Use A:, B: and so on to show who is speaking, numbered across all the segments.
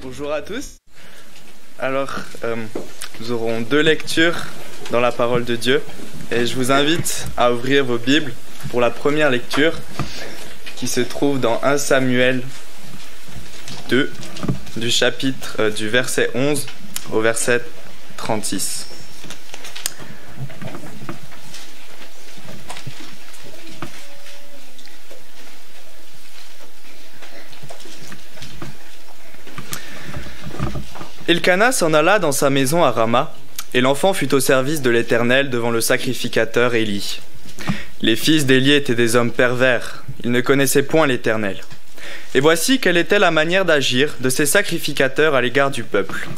A: Bonjour à tous. Alors, nous aurons deux lectures dans la parole de Dieu et je vous invite à ouvrir vos Bibles pour la première lecture qui se trouve dans 1 Samuel 2 du verset 11 au verset 36. Elkana s'en alla dans sa maison à Rama, et l'enfant fut au service de l'Éternel devant le sacrificateur Élie. Les fils d'Élie étaient des hommes pervers, ils ne connaissaient point l'Éternel. Et voici quelle était la manière d'agir de ces sacrificateurs à l'égard du peuple.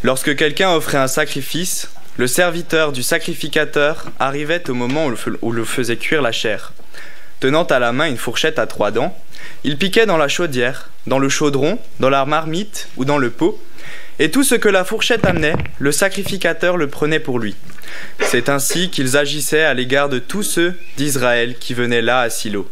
A: Lorsque quelqu'un offrait un sacrifice, le serviteur du sacrificateur arrivait au moment où le faisait cuire la chair. Tenant à la main une fourchette à 3 dents, il piquait dans la chaudière, dans le chaudron, dans la marmite ou dans le pot, et tout ce que la fourchette amenait, le sacrificateur le prenait pour lui. C'est ainsi qu'ils agissaient à l'égard de tous ceux d'Israël qui venaient là à Silo.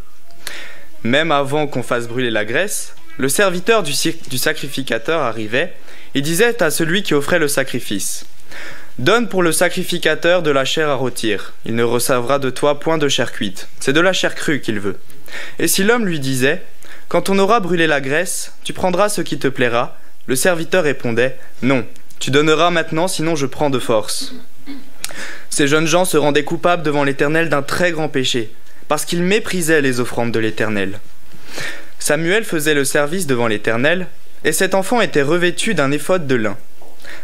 A: Même avant qu'on fasse brûler la graisse, le serviteur du sacrificateur arrivait et disait à celui qui offrait le sacrifice : « Donne pour le sacrificateur de la chair à rôtir, il ne recevra de toi point de chair cuite, c'est de la chair crue qu'il veut. » Et si l'homme lui disait : « Quand on aura brûlé la graisse, tu prendras ce qui te plaira », le serviteur répondait : « Non, tu donneras maintenant, sinon je prends de force. » Ces jeunes gens se rendaient coupables devant l'Éternel d'un très grand péché, parce qu'ils méprisaient les offrandes de l'Éternel. Samuel faisait le service devant l'Éternel, et cet enfant était revêtu d'un éphod de lin.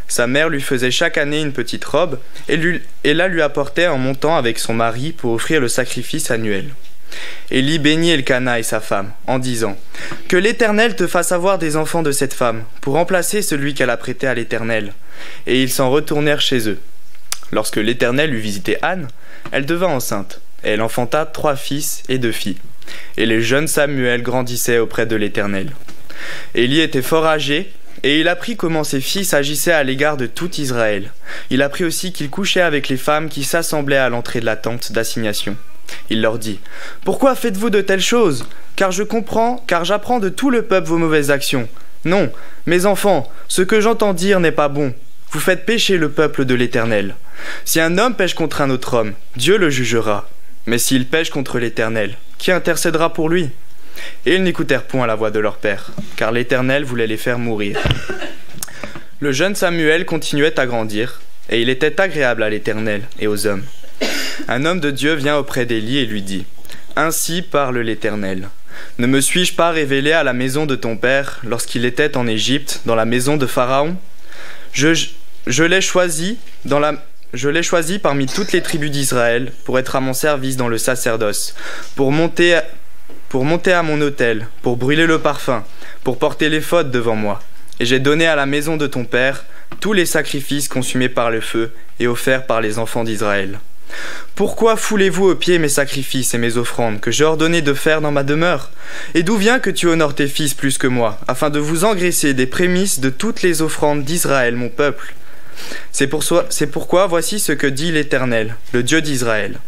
A: Sa mère lui faisait chaque année une petite robe, et la lui apportait en montant avec son mari pour offrir le sacrifice annuel. Élie bénit Elkana et sa femme, en disant : « Que l'Éternel te fasse avoir des enfants de cette femme, pour remplacer celui qu'elle a prêté à l'Éternel. » Et ils s'en retournèrent chez eux. Lorsque l'Éternel eut visité Anne, elle devint enceinte, et elle enfanta 3 fils et 2 filles. Et les jeunes Samuel grandissaient auprès de l'Éternel. Élie était fort âgé, et il apprit comment ses fils agissaient à l'égard de tout Israël. Il apprit aussi qu'il couchait avec les femmes qui s'assemblaient à l'entrée de la tente d'assignation. Il leur dit : « Pourquoi faites-vous de telles choses ? Car j'apprends de tout le peuple vos mauvaises actions. Non, mes enfants, ce que j'entends dire n'est pas bon. Vous faites pécher le peuple de l'Éternel. Si un homme pêche contre un autre homme, Dieu le jugera. Mais s'il pêche contre l'Éternel, qui intercédera pour lui ? » Et ils n'écoutèrent point la voix de leur père, car l'Éternel voulait les faire mourir. Le jeune Samuel continuait à grandir, et il était agréable à l'Éternel et aux hommes. Un homme de Dieu vient auprès d'Élie et lui dit : « Ainsi parle l'Éternel. Ne me suis-je pas révélé à la maison de ton père lorsqu'il était en Égypte, dans la maison de Pharaon ? Je l'ai choisi parmi toutes les tribus d'Israël pour être à mon service dans le sacerdoce, pour monter à mon autel, pour brûler le parfum, pour porter l'éphod devant moi. Et j'ai donné à la maison de ton père tous les sacrifices consumés par le feu et offerts par les enfants d'Israël. Pourquoi foulez-vous aux pieds mes sacrifices et mes offrandes que j'ai ordonné de faire dans ma demeure ? Et d'où vient que tu honores tes fils plus que moi, afin de vous engraisser des prémices de toutes les offrandes d'Israël, mon peuple ? C'est pourquoi voici ce que dit l'Éternel, le Dieu d'Israël.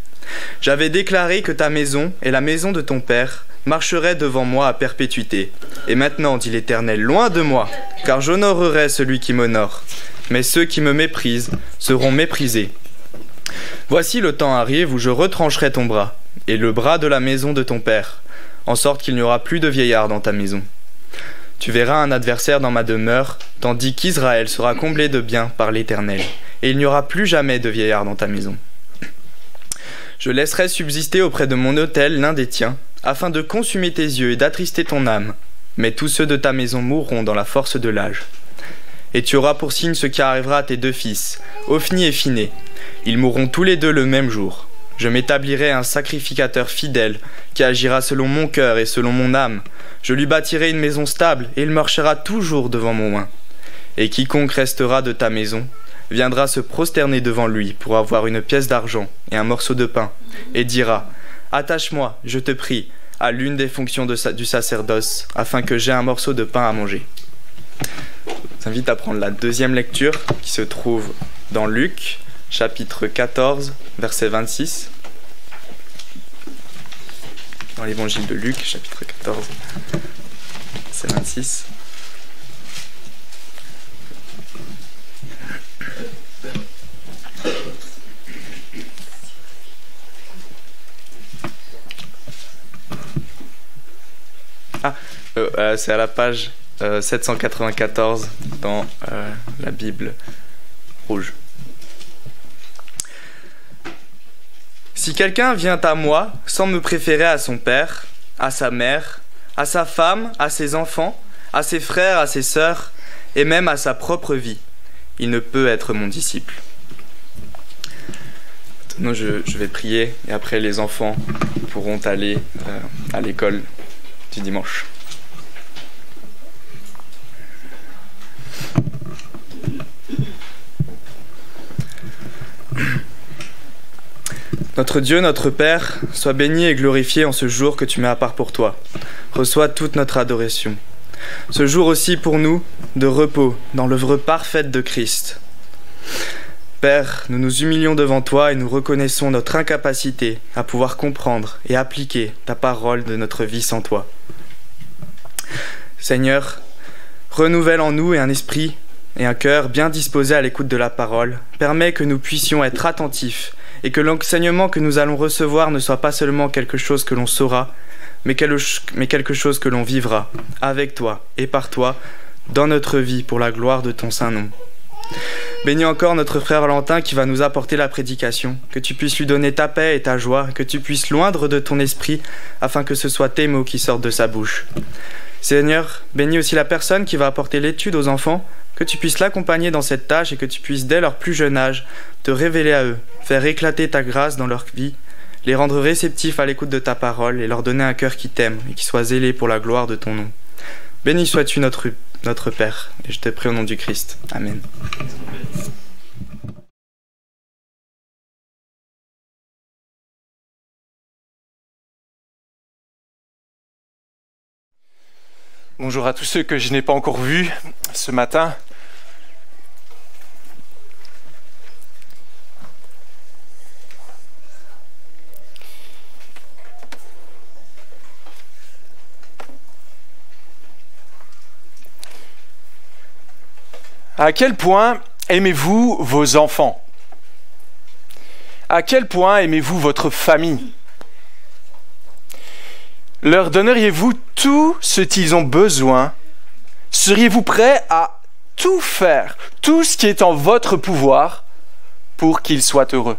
A: J'avais déclaré que ta maison et la maison de ton père marcheraient devant moi à perpétuité. Et maintenant, dit l'Éternel, loin de moi, car j'honorerai celui qui m'honore. Mais ceux qui me méprisent seront méprisés. Voici le temps arrive où je retrancherai ton bras, et le bras de la maison de ton père, en sorte qu'il n'y aura plus de vieillards dans ta maison. Tu verras un adversaire dans ma demeure, tandis qu'Israël sera comblé de biens par l'Éternel, et il n'y aura plus jamais de vieillards dans ta maison. Je laisserai subsister auprès de mon autel l'un des tiens, afin de consumer tes yeux et d'attrister ton âme, mais tous ceux de ta maison mourront dans la force de l'âge. Et tu auras pour signe ce qui arrivera à tes 2 fils, Ophni et Phiné. Ils mourront tous les 2 le même jour. Je m'établirai un sacrificateur fidèle, qui agira selon mon cœur et selon mon âme. Je lui bâtirai une maison stable, et il marchera toujours devant mon oint. Et quiconque restera de ta maison viendra se prosterner devant lui pour avoir une pièce d'argent et un morceau de pain, et dira : Attache-moi, je te prie, à l'une des fonctions du sacerdoce, afin que j'aie un morceau de pain à manger. Je vous invite à prendre la deuxième lecture qui se trouve dans Luc, chapitre 14, verset 26. Dans l'évangile de Luc, chapitre 14, verset 26. c'est à la page 794 dans la Bible rouge. Si quelqu'un vient à moi sans me préférer à son père, à sa mère, à sa femme, à ses enfants, à ses frères, à ses sœurs, et même à sa propre vie, il ne peut être mon disciple. Maintenant, je vais prier et après les enfants pourront aller à l'école du dimanche. Notre Dieu, notre Père, sois béni et glorifié en ce jour que tu mets à part pour toi. Reçois toute notre adoration. Ce jour aussi pour nous, de repos, dans l'œuvre parfaite de Christ. Père, nous nous humilions devant toi et nous reconnaissons notre incapacité à pouvoir comprendre et appliquer ta parole de notre vie sans toi. Seigneur, renouvelle en nous un esprit et un cœur bien disposés à l'écoute de la parole. Permets que nous puissions être attentifs et que l'enseignement que nous allons recevoir ne soit pas seulement quelque chose que l'on saura, mais quelque chose que l'on vivra avec toi et par toi dans notre vie pour la gloire de ton saint nom. Bénis encore notre frère Valentin qui va nous apporter la prédication, que tu puisses lui donner ta paix et ta joie, que tu puisses loindre de ton esprit afin que ce soit tes mots qui sortent de sa bouche. Seigneur, bénis aussi la personne qui va apporter l'étude aux enfants, que tu puisses l'accompagner dans cette tâche et que tu puisses dès leur plus jeune âge te révéler à eux, faire éclater ta grâce dans leur vie, les rendre réceptifs à l'écoute de ta parole et leur donner un cœur qui t'aime et qui soit zélé pour la gloire de ton nom. Béni sois-tu notre Père, et je te prie au nom du Christ. Amen.
B: Bonjour à tous ceux que je n'ai pas encore vus ce matin. À quel point aimez-vous vos enfants? À quel point aimez-vous votre famille? Leur donneriez-vous tout ce qu'ils ont besoin? Seriez-vous prêt à tout faire, tout ce qui est en votre pouvoir pour qu'ils soient heureux?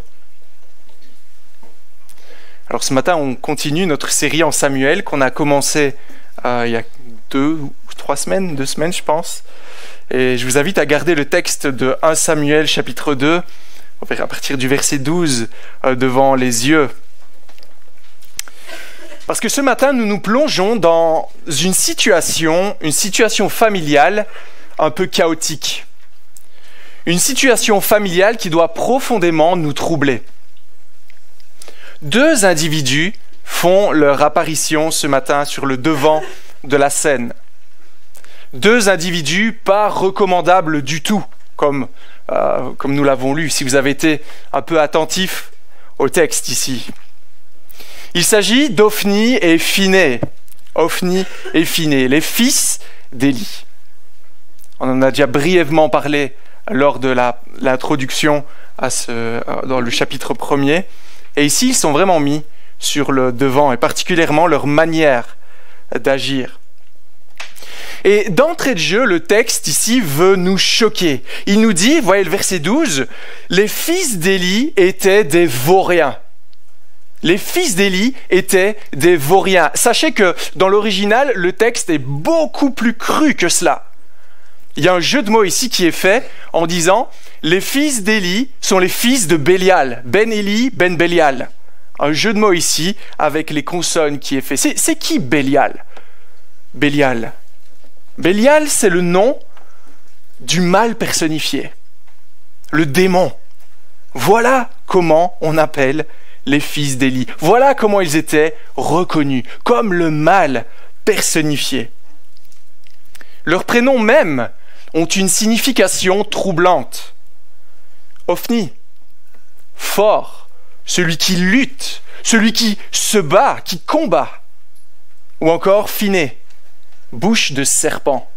B: Alors ce matin, on continue notre série en Samuel qu'on a commencé il y a 2 semaines je pense. Et je vous invite à garder le texte de 1 Samuel chapitre 2, à partir du verset 12, devant les yeux. Parce que ce matin, nous nous plongeons dans une situation familiale un peu chaotique. Une situation familiale qui doit profondément nous troubler. 2 individus font leur apparition ce matin sur le devant de la scène. 2 individus pas recommandables du tout, comme nous l'avons lu, si vous avez été un peu attentif au texte ici. Il s'agit d'Ophni et Phiné. Ophni et Phiné, les fils d'Élie. On en a déjà brièvement parlé lors de l'introduction dans le chapitre 1er. Et ici, ils sont vraiment mis sur le devant, et particulièrement leur manière d'agir. Et d'entrée de jeu, le texte ici veut nous choquer. Il nous dit, voyez le verset 12, « Les fils d'Élie étaient des vauriens. » Les fils d'Élie étaient des vauriens. Sachez que dans l'original, le texte est beaucoup plus cru que cela. Il y a un jeu de mots ici qui est fait en disant « Les fils d'Élie sont les fils de Bélial. Ben Élie, Ben Bélial. » Un jeu de mots ici avec les consonnes qui est fait. C'est qui Bélial? Bélial. Bélial, c'est le nom du mal personnifié, le démon. Voilà comment on appelle les fils d'Élie. Voilà comment ils étaient reconnus, comme le mal personnifié. Leurs prénoms même ont une signification troublante. Ophni, fort, celui qui lutte, celui qui se bat, qui combat. Ou encore Phiné, bouche de serpent.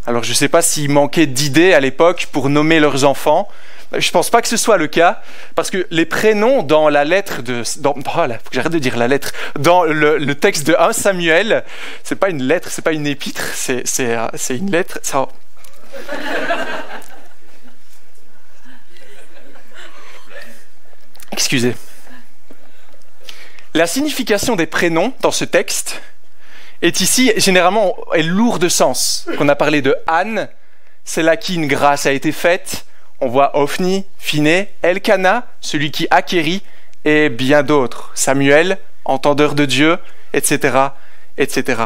B: Alors je ne sais pas s'ils manquaient d'idées à l'époque pour nommer leurs enfants. Je ne pense pas que ce soit le cas, parce que les prénoms dans la lettre de... faut que j'arrête de dire la lettre. Dans le texte de 1 Samuel, c'est pas une lettre, c'est pas une épître, c'est une lettre... Ça... Excusez. La signification des prénoms dans ce texte est ici, généralement, est lourde de sens. On a parlé de Anne, celle à qui une grâce a été faite. On voit Ophni, Phiné, Elkana, celui qui acquérit, et bien d'autres. Samuel, entendeur de Dieu, etc., etc.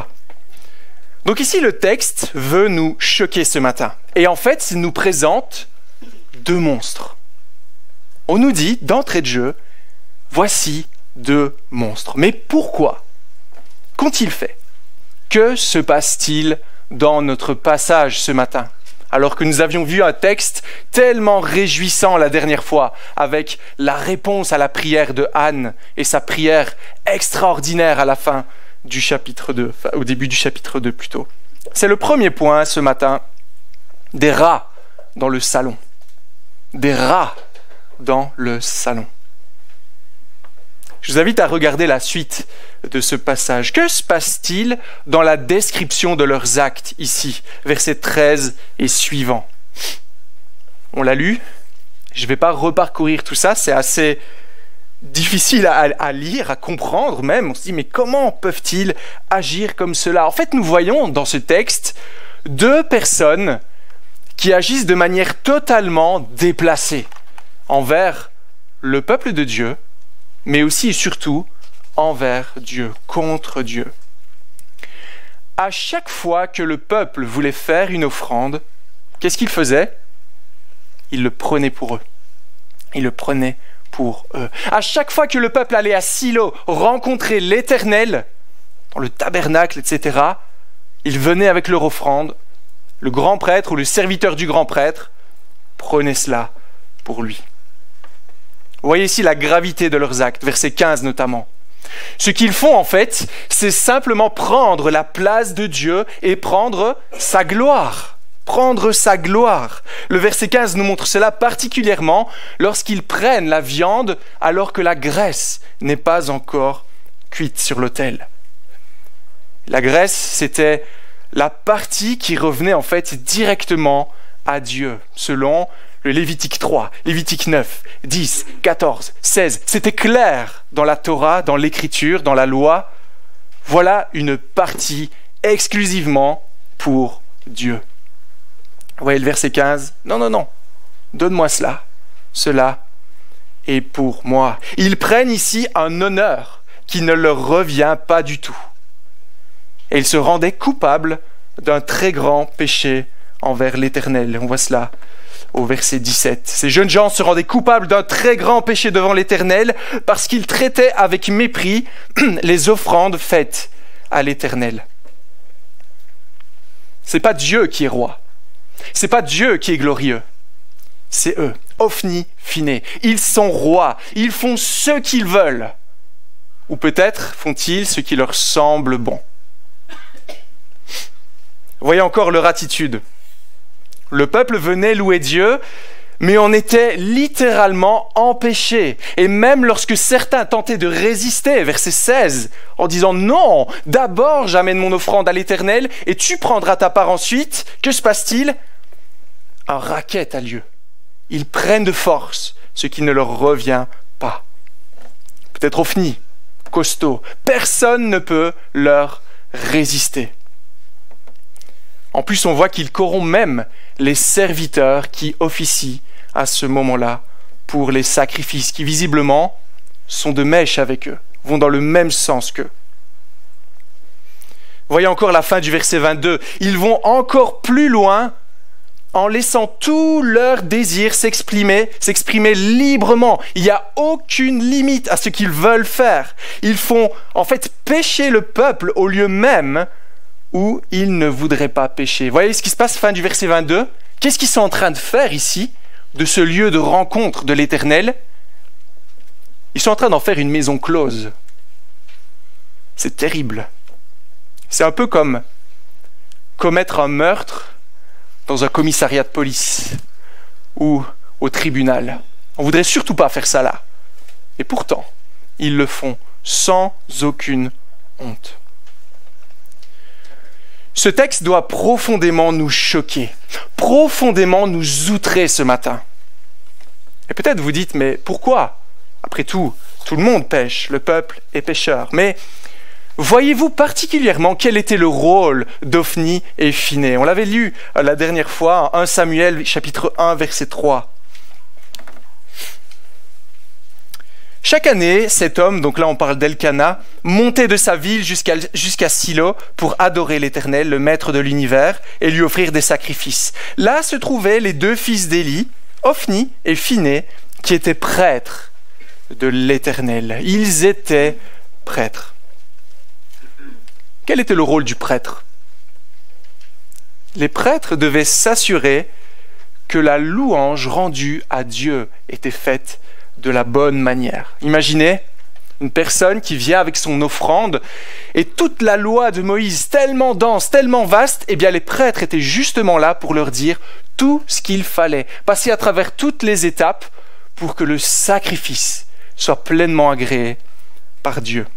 B: Donc ici, le texte veut nous choquer ce matin. Et en fait, il nous présente 2 monstres. On nous dit, d'entrée de jeu, voici 2 monstres. Mais pourquoi? Qu'ont-ils fait? Que se passe-t-il dans notre passage ce matin? Alors que nous avions vu un texte tellement réjouissant la dernière fois, avec la réponse à la prière de Anne et sa prière extraordinaire à la fin du chapitre 2, au début du chapitre 2 plutôt. C'est le premier point ce matin, des rats dans le salon. Des rats dans le salon. Je vous invite à regarder la suite de ce passage. Que se passe-t-il dans la description de leurs actes ici, versets 13 et suivants? On l'a lu, je ne vais pas reparcourir tout ça, c'est assez difficile à lire, à comprendre même. On se dit, mais comment peuvent-ils agir comme cela? En fait, nous voyons dans ce texte 2 personnes qui agissent de manière totalement déplacée envers le peuple de Dieu, mais aussi et surtout envers Dieu, contre Dieu. À chaque fois que le peuple voulait faire une offrande, qu'est-ce qu'il faisait? Il le prenait pour eux. Il le prenait pour eux. À chaque fois que le peuple allait à Silo rencontrer l'Éternel, dans le tabernacle, etc., il venait avec leur offrande. Le grand prêtre ou le serviteur du grand prêtre prenait cela pour lui. Vous voyez ici la gravité de leurs actes, verset 15 notamment. Ce qu'ils font en fait, c'est simplement prendre la place de Dieu et prendre sa gloire. Prendre sa gloire. Le verset 15 nous montre cela particulièrement lorsqu'ils prennent la viande alors que la graisse n'est pas encore cuite sur l'autel. La graisse, c'était la partie qui revenait en fait directement à Dieu, selon le Lévitique 3, Lévitique 9, 10, 14, 16. C'était clair dans la Torah, dans l'Écriture, dans la loi. Voilà une partie exclusivement pour Dieu. Vous voyez le verset 15? Non, non, non. Donne-moi cela. Cela est pour moi. Ils prennent ici un honneur qui ne leur revient pas du tout. Et ils se rendaient coupables d'un très grand péché envers l'Éternel. On voit cela au verset 17. Ces jeunes gens se rendaient coupables d'un très grand péché devant l'Éternel parce qu'ils traitaient avec mépris les offrandes faites à l'Éternel. C'est pas Dieu qui est roi. C'est pas Dieu qui est glorieux. C'est eux, Ophni, Phiné. Ils sont rois. Ils font ce qu'ils veulent. Ou peut-être font-ils ce qui leur semble bon. Voyez encore leur attitude. Le peuple venait louer Dieu, mais on était littéralement empêchés. Et même lorsque certains tentaient de résister, verset 16, en disant « Non, d'abord j'amène mon offrande à l'Éternel et tu prendras ta part ensuite », que se passe-t-il? Un racket a lieu. Ils prennent de force ce qui ne leur revient pas. Peut-être Ophni, costaud, personne ne peut leur résister. En plus, on voit qu'ils corrompent même les serviteurs qui officient à ce moment-là pour les sacrifices, qui visiblement sont de mèche avec eux, vont dans le même sens qu'eux. Voyez encore la fin du verset 22. Ils vont encore plus loin en laissant tous leurs désirs s'exprimer librement. Il n'y a aucune limite à ce qu'ils veulent faire. Ils font en fait pécher le peuple au lieu même où ils ne voudraient pas pécher. Voyez ce qui se passe fin du verset 22? Qu'est-ce qu'ils sont en train de faire ici, de ce lieu de rencontre de l'Éternel? Ils sont en train d'en faire une maison close. C'est terrible. C'est un peu comme commettre un meurtre dans un commissariat de police ou au tribunal. On ne voudrait surtout pas faire ça là. Et pourtant, ils le font sans aucune honte. Ce texte doit profondément nous choquer, profondément nous outrer ce matin. Et peut-être vous dites, mais pourquoi? Après tout le monde pêche, le peuple est pécheur. Mais voyez-vous particulièrement quel était le rôle d'Ophni et Phinées? On l'avait lu la dernière fois, en 1 Samuel, chapitre 1, verset 3. Chaque année, cet homme, donc là on parle d'Elkana, montait de sa ville jusqu'à Silo pour adorer l'Éternel, le maître de l'univers, et lui offrir des sacrifices. Là se trouvaient les 2 fils d'Élie, Ophni et Phinées, qui étaient prêtres de l'Éternel. Ils étaient prêtres. Quel était le rôle du prêtre? Les prêtres devaient s'assurer que la louange rendue à Dieu était faite de la bonne manière. Imaginez une personne qui vient avec son offrande et toute la loi de Moïse tellement dense, tellement vaste, eh bien les prêtres étaient justement là pour leur dire tout ce qu'il fallait, passer à travers toutes les étapes pour que le sacrifice soit pleinement agréé par Dieu.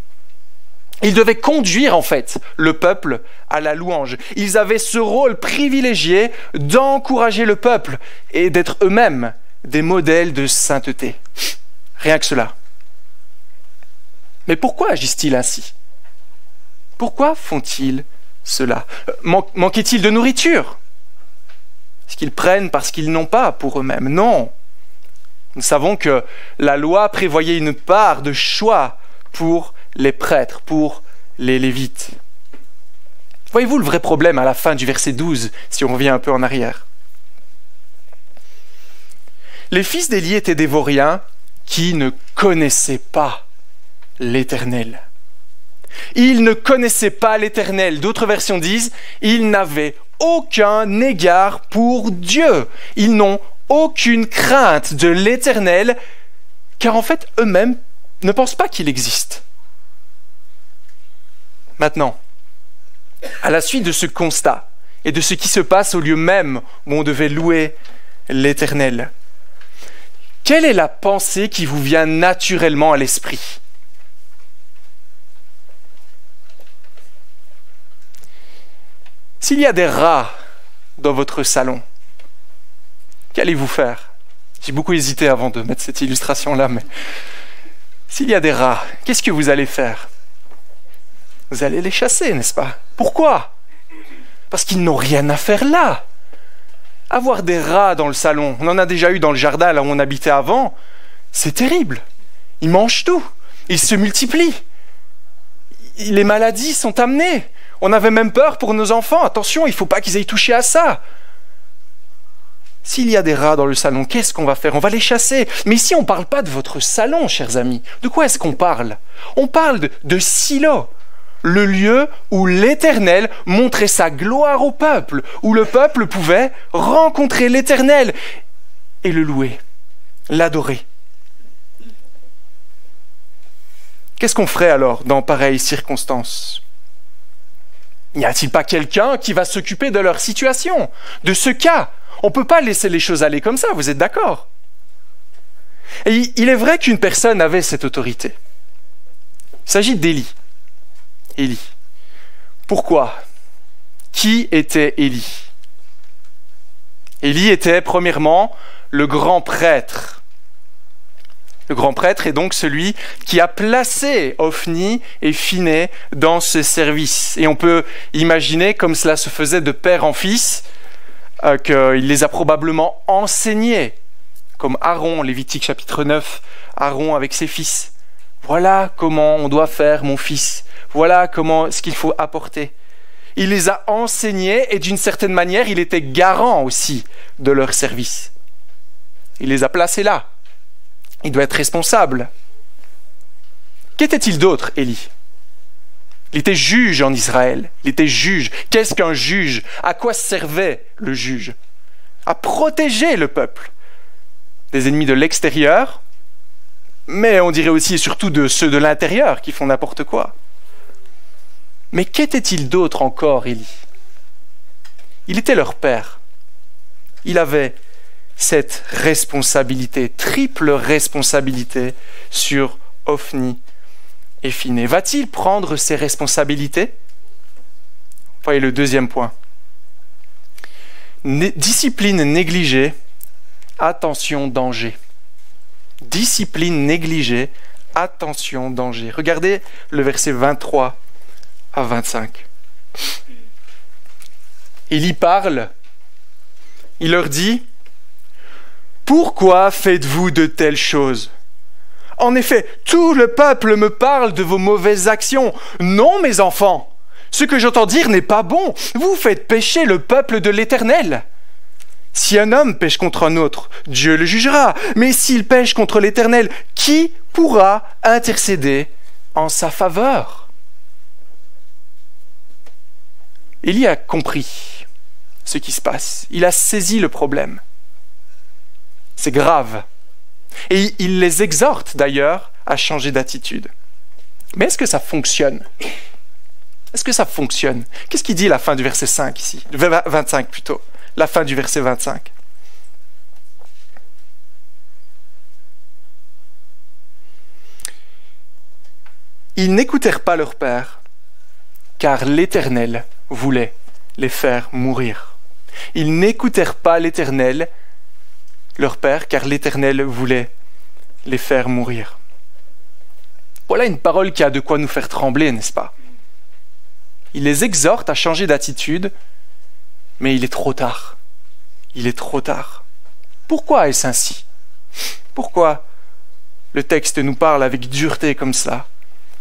B: Ils devaient conduire en fait le peuple à la louange. Ils avaient ce rôle privilégié d'encourager le peuple et d'être eux-mêmes des modèles de sainteté. Rien que cela. Mais pourquoi agissent-ils ainsi? Pourquoi font-ils cela? Manquait-il de nourriture? Est-ce qu'ils prennent parce qu'ils n'ont pas pour eux-mêmes? Non. Nous savons que la loi prévoyait une part de choix pour les prêtres, pour les Lévites. Voyez-vous le vrai problème à la fin du verset 12, si on revient un peu en arrière? Les fils d'Élie étaient des vauriens qui ne connaissaient pas l'Éternel. Ils ne connaissaient pas l'Éternel. D'autres versions disent, ils n'avaient aucun égard pour Dieu. Ils n'ont aucune crainte de l'Éternel, car en fait, eux-mêmes ne pensent pas qu'il existe. Maintenant, à la suite de ce constat et de ce qui se passe au lieu même où on devait louer l'Éternel, quelle est la pensée qui vous vient naturellement à l'esprit? S'il y a des rats dans votre salon, qu'allez-vous faire? J'ai beaucoup hésité avant de mettre cette illustration-là, mais s'il y a des rats, qu'est-ce que vous allez faire? Vous allez les chasser, n'est-ce pas? Pourquoi? Parce qu'ils n'ont rien à faire là. Avoir des rats dans le salon, on en a déjà eu dans le jardin là où on habitait avant, c'est terrible. Ils mangent tout, ils se multiplient. Les maladies sont amenées. On avait même peur pour nos enfants. Attention, il ne faut pas qu'ils aient touché à ça. S'il y a des rats dans le salon, qu'est-ce qu'on va faire? On va les chasser. Mais ici, on ne parle pas de votre salon, chers amis. De quoi est-ce qu'on parle? On parle de Silo, le lieu où l'Éternel montrait sa gloire au peuple, où le peuple pouvait rencontrer l'Éternel et le louer, l'adorer. Qu'est-ce qu'on ferait alors dans pareilles circonstances? N'y a-t-il pas quelqu'un qui va s'occuper de leur situation, de ce cas? On ne peut pas laisser les choses aller comme ça, vous êtes d'accord? Et il est vrai qu'une personne avait cette autorité. Il s'agit d'Élie. Élie. Pourquoi? Qui était Élie? Élie était premièrement le grand prêtre. Le grand prêtre est donc celui qui a placé Ophni et Phinées dans ce service. Et on peut imaginer, comme cela se faisait de père en fils, qu'il les a probablement enseignés, comme Aaron, Lévitique chapitre 9, Aaron avec ses fils. Voilà comment on doit faire, mon fils. Voilà comment ce qu'il faut apporter. Il les a enseignés et d'une certaine manière, il était garant aussi de leur service. Il les a placés là. Il doit être responsable. Qu'était-il d'autre, Élie? Il était juge en Israël. Il était juge. Qu'est-ce qu'un juge? À quoi servait le juge? À protéger le peuple des ennemis de l'extérieur, mais on dirait aussi et surtout de ceux de l'intérieur qui font n'importe quoi. Mais qu'était-il d'autre encore, Élie? Il était leur père. Il avait cette responsabilité, triple responsabilité sur Ophni et Phinées. Va-t-il prendre ses responsabilités? Voyez le deuxième point. Discipline négligée, attention, danger. Discipline négligée, attention, danger. Regardez le verset 23 à 25. Il y parle, il leur dit: « Pourquoi faites-vous de telles choses ? En effet, tout le peuple me parle de vos mauvaises actions. Non, mes enfants, ce que j'entends dire n'est pas bon. Vous faites pécher le peuple de l'Éternel. Si un homme pêche contre un autre, Dieu le jugera. Mais s'il pêche contre l'Éternel, qui pourra intercéder en sa faveur ?» Élie a compris ce qui se passe. Il a saisi le problème. C'est grave. Et il les exhorte d'ailleurs à changer d'attitude. Mais est-ce que ça fonctionne? Est-ce que ça fonctionne? Qu'est-ce qu'il dit à la fin du verset 5 ici? 25 plutôt. La fin du verset 25. Ils n'écoutèrent pas leur père, car l'Éternel voulait les faire mourir. Ils n'écoutèrent pas l'Éternel, leur père, car l'Éternel voulait les faire mourir. Voilà une parole qui a de quoi nous faire trembler, n'est-ce pas? Il les exhorte à changer d'attitude, mais il est trop tard. Il est trop tard. Pourquoi est-ce ainsi? Pourquoi le texte nous parle avec dureté comme cela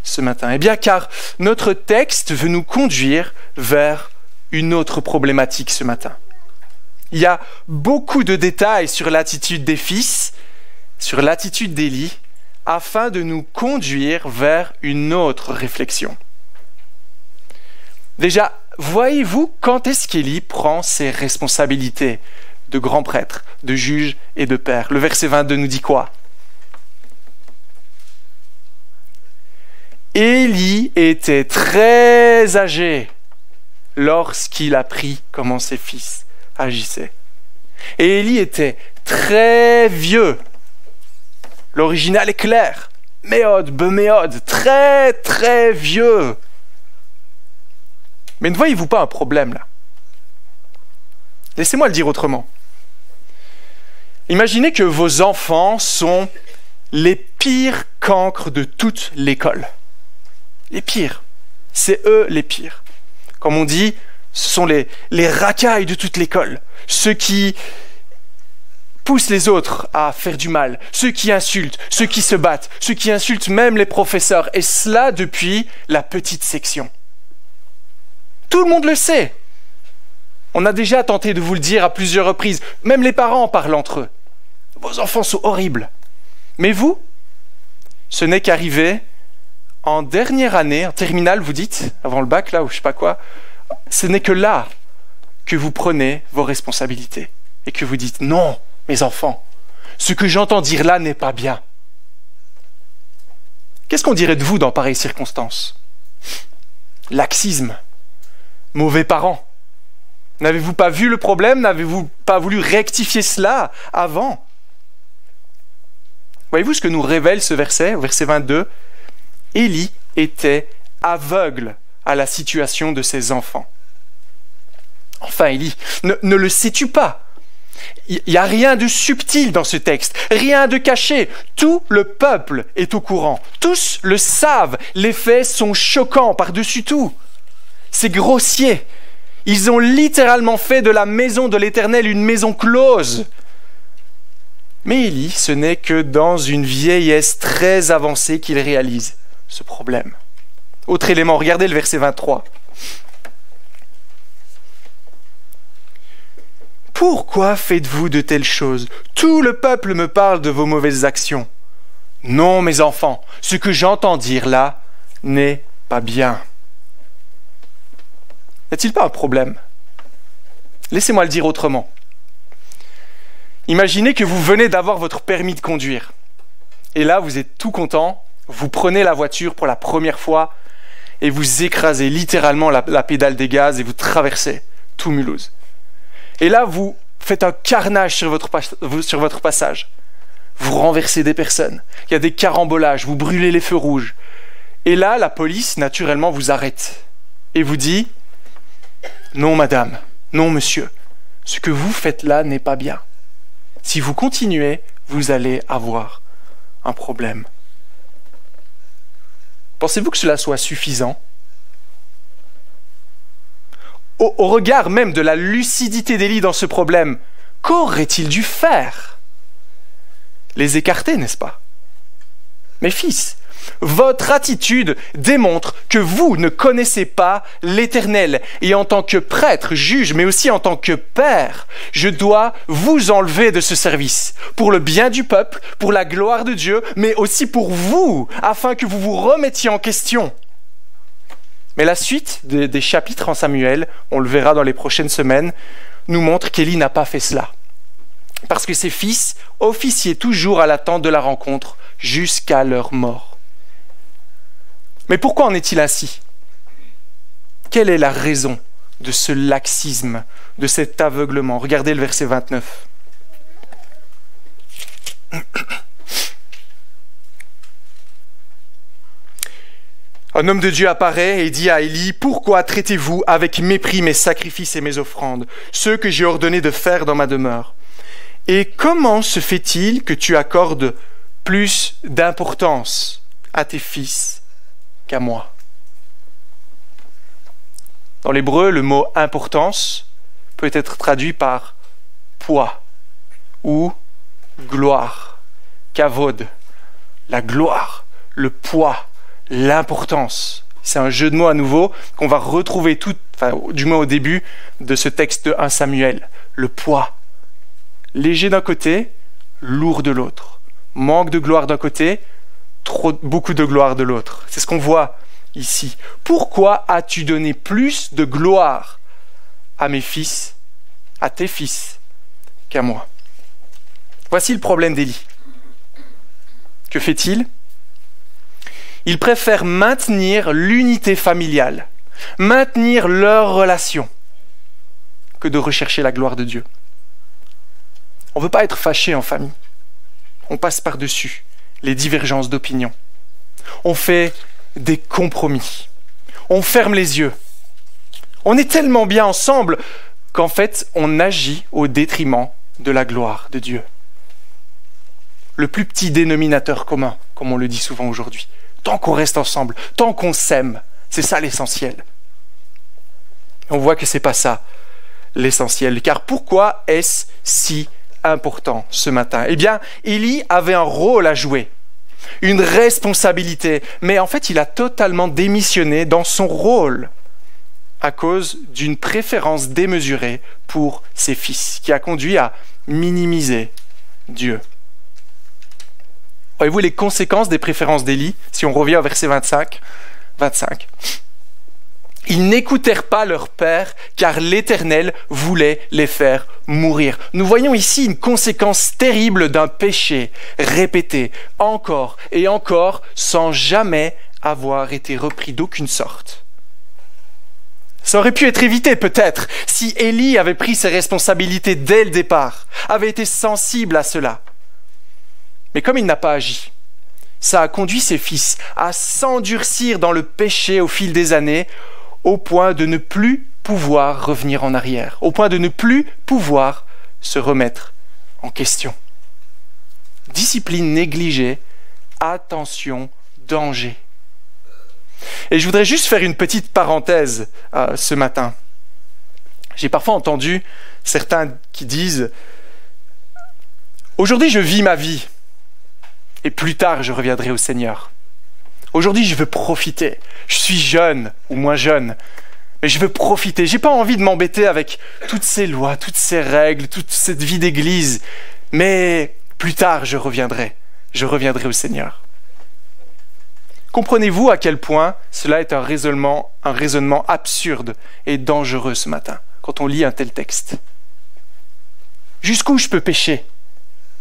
B: ce matin? Eh bien, car notre texte veut nous conduire vers une autre problématique ce matin. Il y a beaucoup de détails sur l'attitude des fils, sur l'attitude d'Élie, afin de nous conduire vers une autre réflexion. Déjà, voyez-vous quand est-ce qu'Élie prend ses responsabilités de grand prêtre, de juge et de père? Le verset 22 nous dit quoi? Élie était très âgé lorsqu'il apprit comment ses fils agissaient. Et Élie était très vieux. L'original est clair. Méhod, Beméhod, très très vieux. Mais ne voyez-vous pas un problème là? Laissez-moi le dire autrement. Imaginez que vos enfants sont les pires cancres de toute l'école. Les pires. C'est eux les pires. Comme on dit, ce sont les racailles de toute l'école. Ceux qui poussent les autres à faire du mal. Ceux qui insultent, ceux qui se battent, ceux qui insultent même les professeurs. Et cela depuis la petite section. Tout le monde le sait. On a déjà tenté de vous le dire à plusieurs reprises. Même les parents parlent entre eux. Vos enfants sont horribles. Mais vous, ce n'est qu'arrivé en dernière année, en terminale, vous dites, avant le bac, là, ou je sais pas quoi, ce n'est que là que vous prenez vos responsabilités et que vous dites, non, mes enfants, ce que j'entends dire là n'est pas bien. Qu'est-ce qu'on dirait de vous dans pareilles circonstances? Laxisme. Mauvais parents. N'avez-vous pas vu le problème? N'avez-vous pas voulu rectifier cela avant? Voyez-vous ce que nous révèle ce verset, verset 22? Élie était aveugle à la situation de ses enfants. Enfin, Élie, ne le sais-tu pas? Il n'y a rien de subtil dans ce texte, rien de caché. Tout le peuple est au courant. Tous le savent. Les faits sont choquants par-dessus tout. C'est grossier. Ils ont littéralement fait de la maison de l'Éternel une maison close. Mais Élie, ce n'est que dans une vieillesse très avancée qu'il réalise ce problème. Autre élément, regardez le verset 23. Pourquoi faites-vous de telles choses? Tout le peuple me parle de vos mauvaises actions. Non, mes enfants, ce que j'entends dire là n'est pas bien. N'est-il pas un problème? Laissez-moi le dire autrement. Imaginez que vous venez d'avoir votre permis de conduire. Et là, vous êtes tout content, vous prenez la voiture pour la première fois et vous écrasez littéralement la pédale des gaz et vous traversez tout Mulhouse. Et là, vous faites un carnage sur votre passage. Vous renversez des personnes. Il y a des carambolages, vous brûlez les feux rouges. Et là, la police, naturellement, vous arrête et vous dit « Non, madame, non, monsieur, ce que vous faites là n'est pas bien. Si vous continuez, vous allez avoir un problème. » Pensez-vous que cela soit suffisant ? Au regard même de la lucidité d'Élie dans ce problème, qu'aurait-il dû faire ? Les écarter, n'est-ce pas ? Mes fils, votre attitude démontre que vous ne connaissez pas l'Éternel. Et en tant que prêtre, juge, mais aussi en tant que père, je dois vous enlever de ce service, pour le bien du peuple, pour la gloire de Dieu, mais aussi pour vous, afin que vous vous remettiez en question. Mais la suite des chapitres en Samuel, on le verra dans les prochaines semaines, nous montre qu'Élie n'a pas fait cela. Parce que ses fils officiaient toujours à l'attente de la rencontre jusqu'à leur mort. Mais pourquoi en est-il ainsi ? Quelle est la raison de ce laxisme, de cet aveuglement ? Regardez le verset 29. Un homme de Dieu apparaît et dit à Élie, « Pourquoi traitez-vous avec mépris mes sacrifices et mes offrandes, ceux que j'ai ordonné de faire dans ma demeure ? Et comment se fait-il que tu accordes plus d'importance à tes fils qu'à moi ?» Dans l'hébreu, le mot « importance » peut être traduit par « poids » ou « gloire », « kavod », la gloire, le poids, l'importance. C'est un jeu de mots à nouveau qu'on va retrouver du moins au début de ce texte de 1 Samuel. Le poids. Léger d'un côté, lourd de l'autre. Manque de gloire d'un côté, beaucoup de gloire de l'autre. C'est ce qu'on voit ici. Pourquoi as-tu donné plus de gloire à mes fils, à tes fils, qu'à moi ? Voici le problème d'Élie. Que fait-il ? Il préfère maintenir l'unité familiale, maintenir leur relation, que de rechercher la gloire de Dieu. On ne veut pas être fâché en famille. On passe par-dessus les divergences d'opinion. On fait des compromis. On ferme les yeux. On est tellement bien ensemble qu'en fait, on agit au détriment de la gloire de Dieu. Le plus petit dénominateur commun, comme on le dit souvent aujourd'hui. Tant qu'on reste ensemble, tant qu'on s'aime, c'est ça l'essentiel. On voit que ce n'est pas ça l'essentiel. Car pourquoi est-ce si important ce matin ? Eh bien, Élie avait un rôle à jouer, une responsabilité, mais en fait, il a totalement démissionné dans son rôle à cause d'une préférence démesurée pour ses fils, qui a conduit à minimiser Dieu. Voyez-vous les conséquences des préférences d'Élie, si on revient au verset 25. Ils n'écoutèrent pas leur père, car l'Éternel voulait les faire mourir. Nous voyons ici une conséquence terrible d'un péché répété encore et encore, sans jamais avoir été repris d'aucune sorte. Ça aurait pu être évité peut-être, si Élie avait pris ses responsabilités dès le départ, avait été sensible à cela. Mais comme il n'a pas agi, ça a conduit ses fils à s'endurcir dans le péché au fil des années, au point de ne plus pouvoir revenir en arrière, au point de ne plus pouvoir se remettre en question. Discipline négligée, attention, danger. Et je voudrais juste faire une petite parenthèse ce matin. J'ai parfois entendu certains qui disent « Aujourd'hui, je vis ma vie. Et plus tard, je reviendrai au Seigneur. Aujourd'hui, je veux profiter. Je suis jeune ou moins jeune, mais je veux profiter. Je n'ai pas envie de m'embêter avec toutes ces lois, toutes ces règles, toute cette vie d'église. Mais plus tard, je reviendrai au Seigneur. » Comprenez-vous à quel point cela est un raisonnement absurde et dangereux ce matin, quand on lit un tel texte ? Jusqu'où je peux pécher ?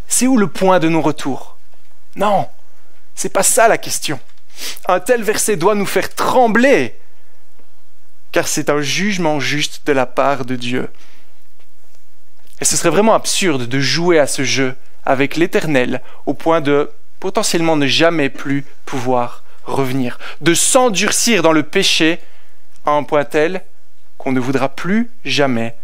B: C'est où le point de non-retour ? Non, c'est pas ça la question. Un tel verset doit nous faire trembler, car c'est un jugement juste de la part de Dieu. Et ce serait vraiment absurde de jouer à ce jeu avec l'Éternel au point de potentiellement ne jamais plus pouvoir revenir, de s'endurcir dans le péché à un point tel qu'on ne voudra plus jamais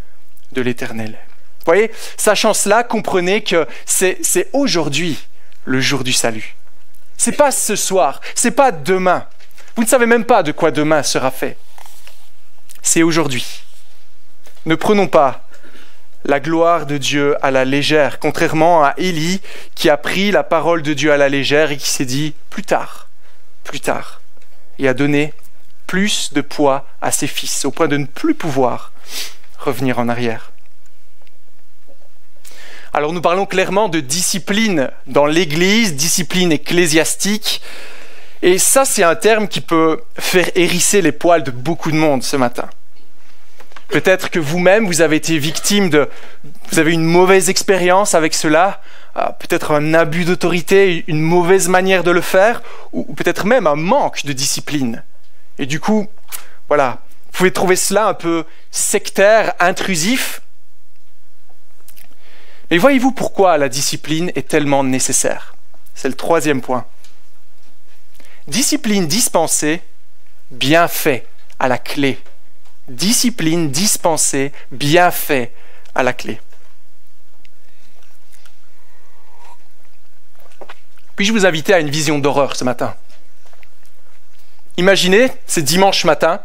B: de l'Éternel. Vous voyez, sachant cela, comprenez que c'est aujourd'hui le jour du salut. C'est pas ce soir, c'est pas demain. Vous ne savez même pas de quoi demain sera fait. C'est aujourd'hui. Ne prenons pas la gloire de Dieu à la légère, contrairement à Élie qui a pris la parole de Dieu à la légère et qui s'est dit plus tard, et a donné plus de poids à ses fils, au point de ne plus pouvoir revenir en arrière. Alors nous parlons clairement de discipline dans l'Église, discipline ecclésiastique, et ça c'est un terme qui peut faire hérisser les poils de beaucoup de monde ce matin. Peut-être que vous-même, vous avez été victime vous avez une mauvaise expérience avec cela, peut-être un abus d'autorité, une mauvaise manière de le faire, ou peut-être même un manque de discipline. Et du coup, voilà, vous pouvez trouver cela un peu sectaire, intrusif. Mais voyez-vous pourquoi la discipline est tellement nécessaire? C'est le troisième point. Discipline dispensée, bienfait à la clé. Discipline dispensée, bienfait à la clé. Puis-je vous inviter à une vision d'horreur ce matin? Imaginez, c'est dimanche matin,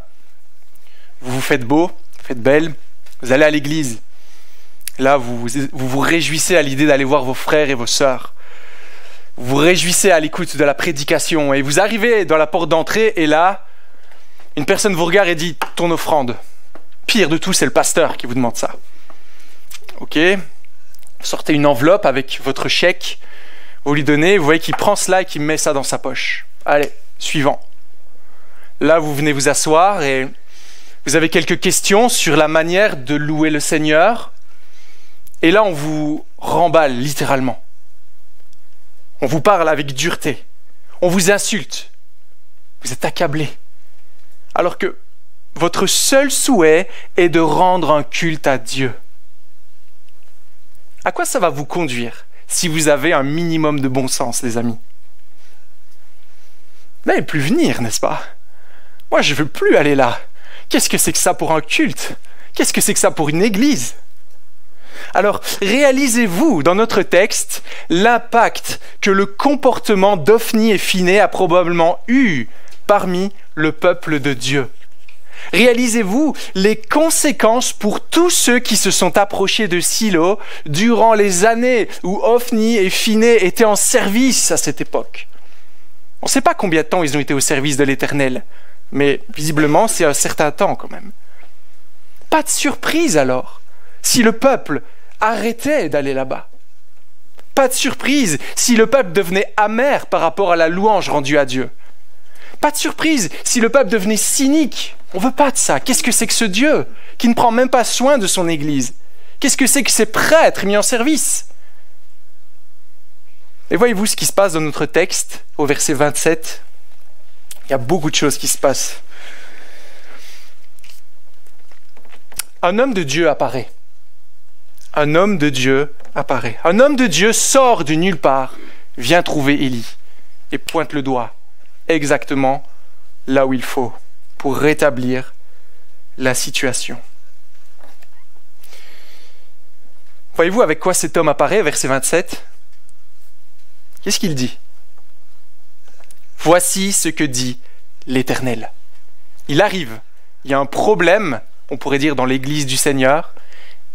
B: vous vous faites beau, vous faites belle, vous allez à l'église. Là, vous vous réjouissez à l'idée d'aller voir vos frères et vos sœurs. Vous vous réjouissez à l'écoute de la prédication et vous arrivez dans la porte d'entrée et là, une personne vous regarde et dit « ton offrande ». Pire de tout, c'est le pasteur qui vous demande ça. Ok, vous sortez une enveloppe avec votre chèque, vous lui donnez, vous voyez qu'il prend cela et qu'il met ça dans sa poche. Allez, suivant. Là, vous venez vous asseoir et vous avez quelques questions sur la manière de louer le Seigneur. Et là, on vous remballe littéralement. On vous parle avec dureté. On vous insulte. Vous êtes accablé. Alors que votre seul souhait est de rendre un culte à Dieu. À quoi ça va vous conduire si vous avez un minimum de bon sens, les amis? Vous n'allez plus venir, n'est-ce pas? Moi, je ne veux plus aller là. Qu'est-ce que c'est que ça pour un culte? Qu'est-ce que c'est que ça pour une église? Alors, réalisez-vous, dans notre texte, l'impact que le comportement d'Ophni et Phiné a probablement eu parmi le peuple de Dieu. Réalisez-vous les conséquences pour tous ceux qui se sont approchés de Silo durant les années où Ophni et Phiné étaient en service à cette époque. On ne sait pas combien de temps ils ont été au service de l'Éternel, mais visiblement c'est un certain temps quand même. Pas de surprise alors, si le peuple arrêtait d'aller là-bas. Pas de surprise si le peuple devenait amer par rapport à la louange rendue à Dieu. Pas de surprise si le peuple devenait cynique. On ne veut pas de ça. Qu'est-ce que c'est que ce Dieu qui ne prend même pas soin de son Église? Qu'est-ce que c'est que ces prêtres mis en service? Et voyez-vous ce qui se passe dans notre texte, au verset 27? Il y a beaucoup de choses qui se passent. Un homme de Dieu apparaît. Un homme de Dieu apparaît. Un homme de Dieu sort de nulle part, vient trouver Élie et pointe le doigt exactement là où il faut pour rétablir la situation. Voyez-vous avec quoi cet homme apparaît, verset 27? Qu'est-ce qu'il dit? Voici ce que dit l'Éternel. Il arrive, il y a un problème, on pourrait dire dans l'église du Seigneur,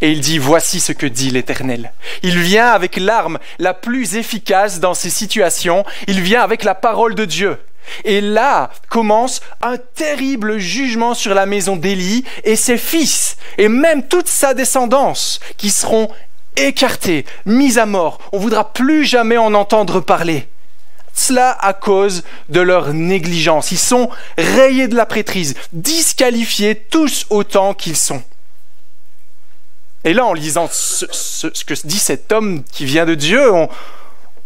B: et il dit voici ce que dit l'Éternel. Il vient avec l'arme la plus efficace dans ces situations, il vient avec la parole de Dieu. Et là commence un terrible jugement sur la maison d'Élie et ses fils, et même toute sa descendance, qui seront écartés, mis à mort. On ne voudra plus jamais en entendre parler. Cela à cause de leur négligence. Ils sont rayés de la prêtrise, disqualifiés tous autant qu'ils sont. Et là, en lisant ce que dit cet homme qui vient de Dieu,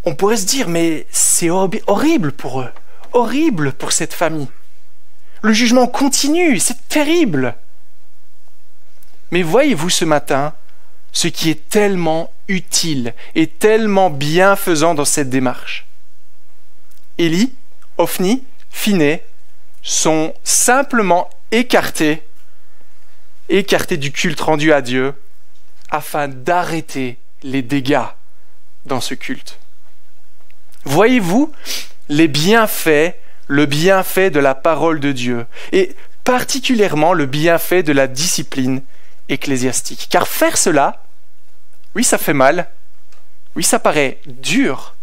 B: on pourrait se dire, mais c'est horrible pour eux. Horrible pour cette famille. Le jugement continue, c'est terrible. Mais voyez-vous ce matin ce qui est tellement utile et tellement bienfaisant dans cette démarche. Élie, Ophni, Phinées sont simplement écartés du culte rendu à Dieu afin d'arrêter les dégâts dans ce culte. Voyez-vous le bienfait de la parole de Dieu et particulièrement le bienfait de la discipline ecclésiastique. Car faire cela, oui, ça fait mal, oui, ça paraît dur,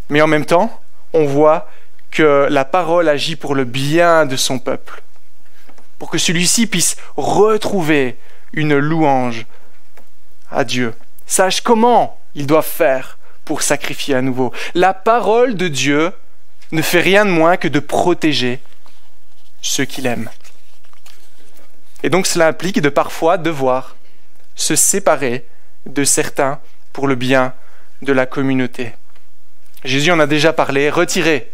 B: mais en même temps, on voit que la parole agit pour le bien de son peuple, pour que celui-ci puisse retrouver une louange à Dieu. Sache comment ils doivent faire pour sacrifier à nouveau. La parole de Dieu ne fait rien de moins que de protéger ceux qu'il aime. Et donc cela implique de parfois devoir se séparer de certains pour le bien de la communauté. Jésus en a déjà parlé, retirez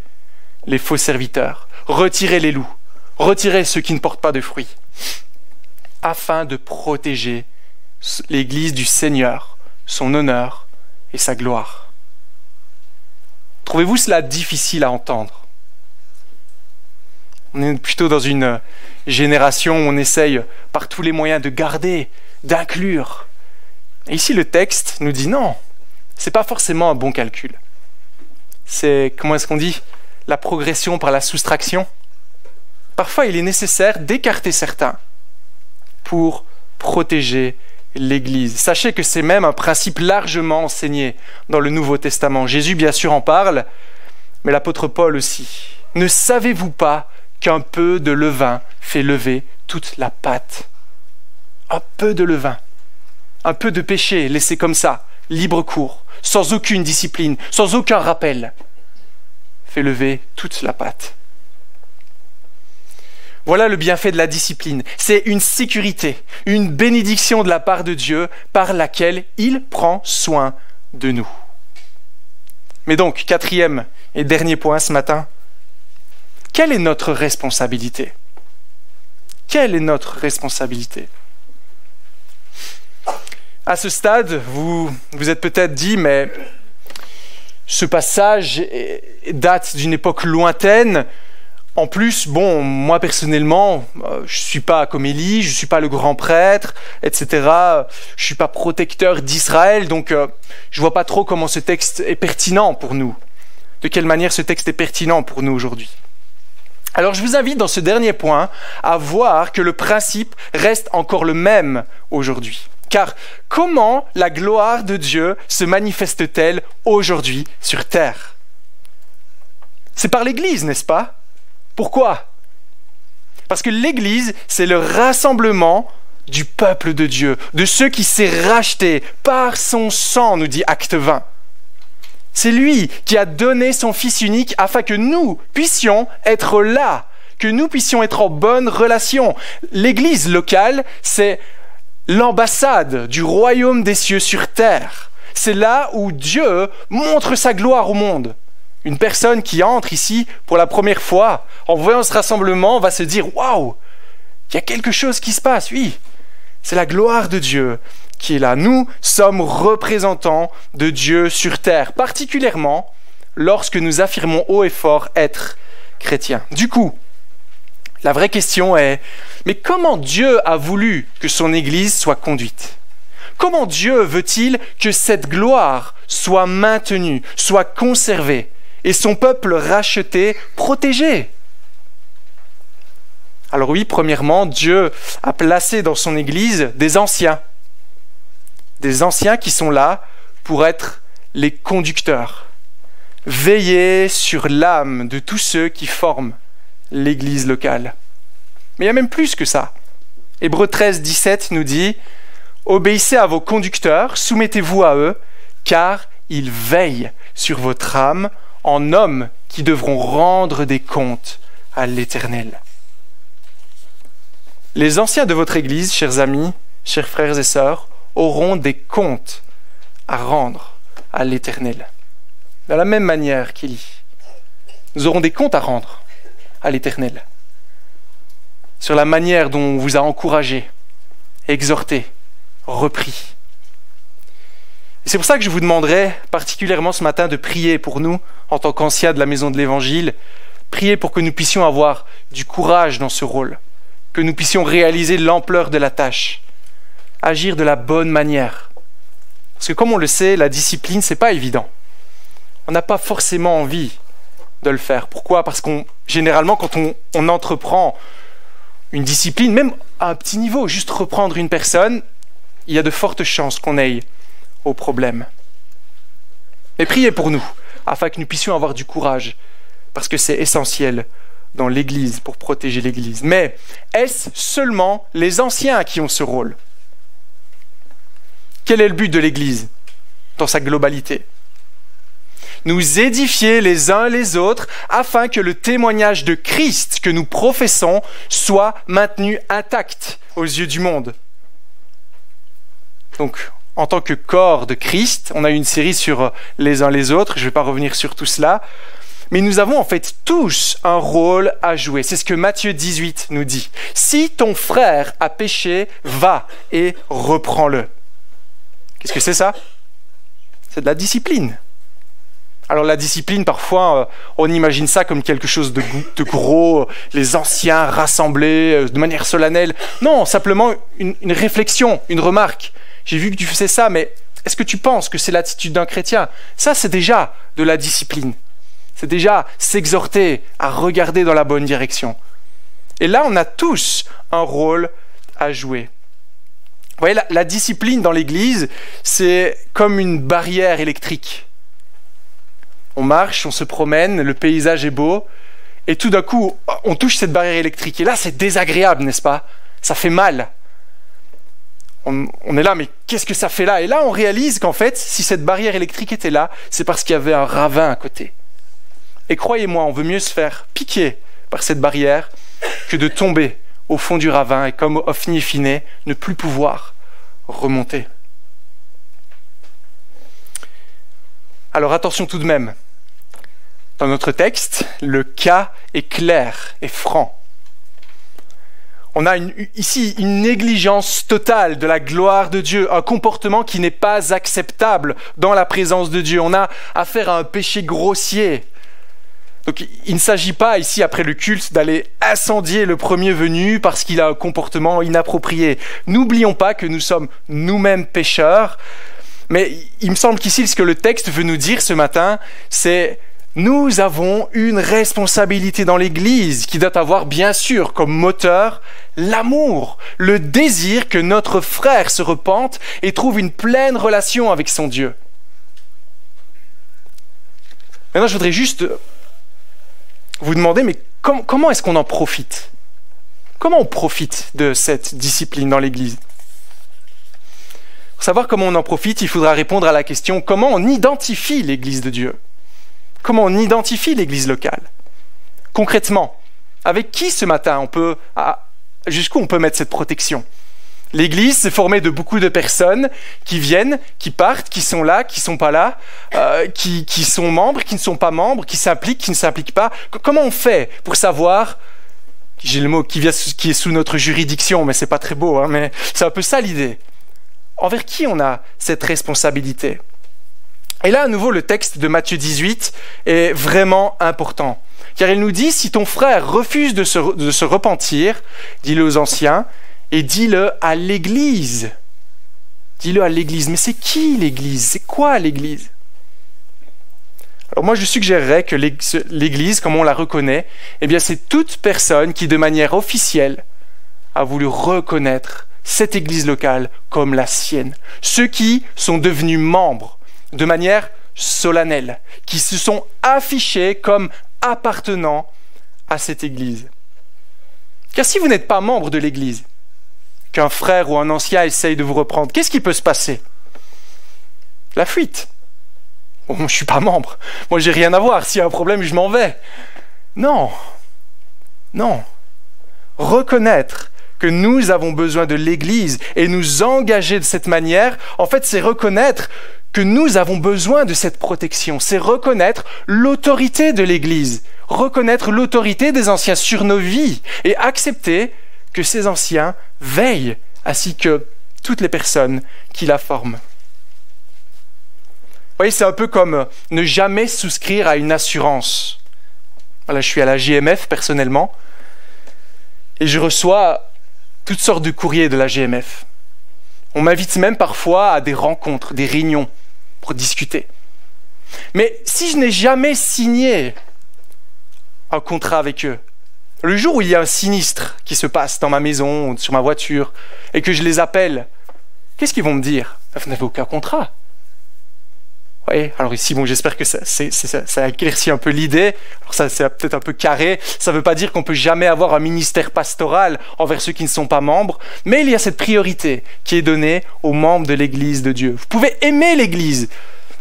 B: les faux serviteurs, retirez les loups, retirez ceux qui ne portent pas de fruits, afin de protéger l'Église du Seigneur, son honneur et sa gloire. Trouvez-vous cela difficile à entendre? On est plutôt dans une génération où on essaye par tous les moyens de garder, d'inclure. Et ici, le texte nous dit non, ce n'est pas forcément un bon calcul. C'est, comment est-ce qu'on dit, la progression par la soustraction. Parfois, il est nécessaire d'écarter certains pour protéger l'Église. Sachez que c'est même un principe largement enseigné dans le Nouveau Testament. Jésus, bien sûr, en parle, mais l'apôtre Paul aussi. Ne savez-vous pas qu'un peu de levain fait lever toute la pâte? Un peu de levain, un peu de péché laissé comme ça, libre cours, sans aucune discipline, sans aucun rappel, fait lever toute la pâte. Voilà le bienfait de la discipline. C'est une sécurité, une bénédiction de la part de Dieu par laquelle il prend soin de nous. Mais donc, quatrième et dernier point ce matin, quelle est notre responsabilité? Quelle est notre responsabilité? À ce stade, vous êtes peut-être dit, mais ce passage date d'une époque lointaine. En plus, bon, moi personnellement, je ne suis pas comme Élie, je ne suis pas le grand prêtre, etc. Je ne suis pas protecteur d'Israël, donc je ne vois pas trop comment ce texte est pertinent pour nous. De quelle manière ce texte est pertinent pour nous aujourd'hui. Alors je vous invite dans ce dernier point à voir que le principe reste encore le même aujourd'hui. Car comment la gloire de Dieu se manifeste-t-elle aujourd'hui sur terre? C'est par l'Église, n'est-ce pas? Pourquoi? Parce que l'Église, c'est le rassemblement du peuple de Dieu, de ceux qui s'est racheté par son sang, nous dit Acte 20. C'est lui qui a donné son Fils unique afin que nous puissions être là, que nous puissions être en bonne relation. L'Église locale, c'est l'ambassade du royaume des cieux sur terre. C'est là où Dieu montre sa gloire au monde. Une personne qui entre ici pour la première fois, en voyant ce rassemblement, va se dire « Waouh, il y a quelque chose qui se passe, oui, c'est la gloire de Dieu qui est là. » Nous sommes représentants de Dieu sur terre, particulièrement lorsque nous affirmons haut et fort être chrétiens. Du coup, la vraie question est, mais comment Dieu a voulu que son Église soit conduite? Comment Dieu veut-il que cette gloire soit maintenue, soit conservée, et son peuple racheté, protégé? Alors oui, premièrement, Dieu a placé dans son Église des anciens qui sont là pour être les conducteurs, veiller sur l'âme de tous ceux qui forment l'Église locale. Mais il y a même plus que ça. Hébreux 13, 17 nous dit « Obéissez à vos conducteurs, soumettez-vous à eux, car ils veillent sur votre âme en hommes qui devront rendre des comptes à l'Éternel. » Les anciens de votre Église, chers amis, chers frères et sœurs, auront des comptes à rendre à l'Éternel. De la même manière qu'Élie, nous aurons des comptes à rendre à l'Éternel sur la manière dont on vous a encouragé, exhorté, repris. C'est pour ça que je vous demanderai particulièrement ce matin de prier pour nous, en tant qu'anciens de la maison de l'Évangile, prier pour que nous puissions avoir du courage dans ce rôle, que nous puissions réaliser l'ampleur de la tâche, agir de la bonne manière. Parce que comme on le sait, la discipline, c'est pas évident. On n'a pas forcément envie de le faire. Pourquoi ? Parce qu'on généralement, quand on entreprend une discipline, même à un petit niveau, juste reprendre une personne, il y a de fortes chances qu'on aille au problème. Mais priez pour nous, afin que nous puissions avoir du courage, parce que c'est essentiel dans l'Église, pour protéger l'Église. Mais est-ce seulement les anciens qui ont ce rôle ? Quel est le but de l'Église dans sa globalité ? Nous édifier les uns les autres afin que le témoignage de Christ que nous professons soit maintenu intact aux yeux du monde. Donc, en tant que corps de Christ, on a eu une série sur les uns les autres, je ne vais pas revenir sur tout cela, mais nous avons en fait tous un rôle à jouer. C'est ce que Matthieu 18 nous dit. Si ton frère a péché, va et reprends-le. Qu'est-ce que c'est ça ? C'est de la discipline. Alors la discipline, parfois, on imagine ça comme quelque chose de gros, les anciens rassemblés de manière solennelle. Non, simplement une réflexion, une remarque. J'ai vu que tu faisais ça, mais est-ce que tu penses que c'est l'attitude d'un chrétien ? Ça, c'est déjà de la discipline. C'est déjà s'exhorter à regarder dans la bonne direction. Et là, on a tous un rôle à jouer. Vous voyez, la discipline dans l'Église, c'est comme une barrière électrique. On marche, on se promène, le paysage est beau, et tout d'un coup, on touche cette barrière électrique. Et là, c'est désagréable, n'est-ce pas ? Ça fait mal. On est là, mais qu'est-ce que ça fait là ? Et là, on réalise qu'en fait, si cette barrière électrique était là, c'est parce qu'il y avait un ravin à côté. Et croyez-moi, on veut mieux se faire piquer par cette barrière que de tomber au fond du ravin et comme Ophni et Phiné, ne plus pouvoir remonter. Alors attention tout de même. Dans notre texte, le cas est clair et franc. On a ici une négligence totale de la gloire de Dieu, un comportement qui n'est pas acceptable dans la présence de Dieu. On a affaire à un péché grossier. Donc il ne s'agit pas ici, après le culte, d'aller incendier le premier venu parce qu'il a un comportement inapproprié. N'oublions pas que nous sommes nous-mêmes pécheurs, mais il me semble qu'ici, ce que le texte veut nous dire ce matin, c'est nous avons une responsabilité dans l'Église qui doit avoir bien sûr comme moteur l'amour, le désir que notre frère se repente et trouve une pleine relation avec son Dieu. Maintenant, je voudrais juste vous demander, mais comment est-ce qu'on en profite ? Comment on profite de cette discipline dans l'Église ? Pour savoir comment on en profite, il faudra répondre à la question comment on identifie l'Église de Dieu ? Comment on identifie l'Église locale ? Concrètement, avec qui ce matin jusqu'où on peut mettre cette protection ? L'Église, c'est formé de beaucoup de personnes qui viennent, qui partent, qui sont là, qui ne sont pas là, qui sont membres, qui ne sont pas membres, qui s'impliquent, qui ne s'impliquent pas. Comment on fait pour savoir, j'ai le mot qui est sous notre juridiction, mais c'est pas très beau, hein, mais c'est un peu ça l'idée. Envers qui on a cette responsabilité ? Et là, à nouveau, le texte de Matthieu 18 est vraiment important. Car il nous dit, si ton frère refuse de se repentir, dis-le aux anciens, et dis-le à l'Église. Dis-le à l'Église. Mais c'est qui l'Église ? C'est quoi l'Église ? Alors moi, je suggérerais que l'Église, comme on la reconnaît, eh bien, c'est toute personne qui, de manière officielle, a voulu reconnaître cette Église locale comme la sienne. Ceux qui sont devenus membres de manière solennelle, qui se sont affichés comme appartenant à cette Église. Car si vous n'êtes pas membre de l'Église, qu'un frère ou un ancien essaye de vous reprendre, qu'est-ce qui peut se passer ? La fuite. Bon, moi, je ne suis pas membre. Moi, j'ai rien à voir. S'il y a un problème, je m'en vais. Non. Non. Reconnaître que nous avons besoin de l'Église et nous engager de cette manière, en fait, c'est reconnaître que nous avons besoin de cette protection. C'est reconnaître l'autorité de l'Église, reconnaître l'autorité des anciens sur nos vies et accepter que ces anciens « veillent, ainsi que toutes les personnes qui la forment. Vous voyez, c'est un peu comme ne jamais souscrire à une assurance. Voilà, je suis à la GMF personnellement et je reçois toutes sortes de courriers de la GMF. On m'invite même parfois à des rencontres, des réunions pour discuter. Mais si je n'ai jamais signé un contrat avec eux, le jour où il y a un sinistre qui se passe dans ma maison ou sur ma voiture et que je les appelle, qu'est-ce qu'ils vont me dire? Vous n'avez aucun contrat. Vous voyez, alors ici, bon, j'espère que ça éclaircit un peu l'idée. Alors ça, c'est peut-être un peu carré. Ça ne veut pas dire qu'on peut jamais avoir un ministère pastoral envers ceux qui ne sont pas membres, mais il y a cette priorité qui est donnée aux membres de l'Église de Dieu. Vous pouvez aimer l'Église,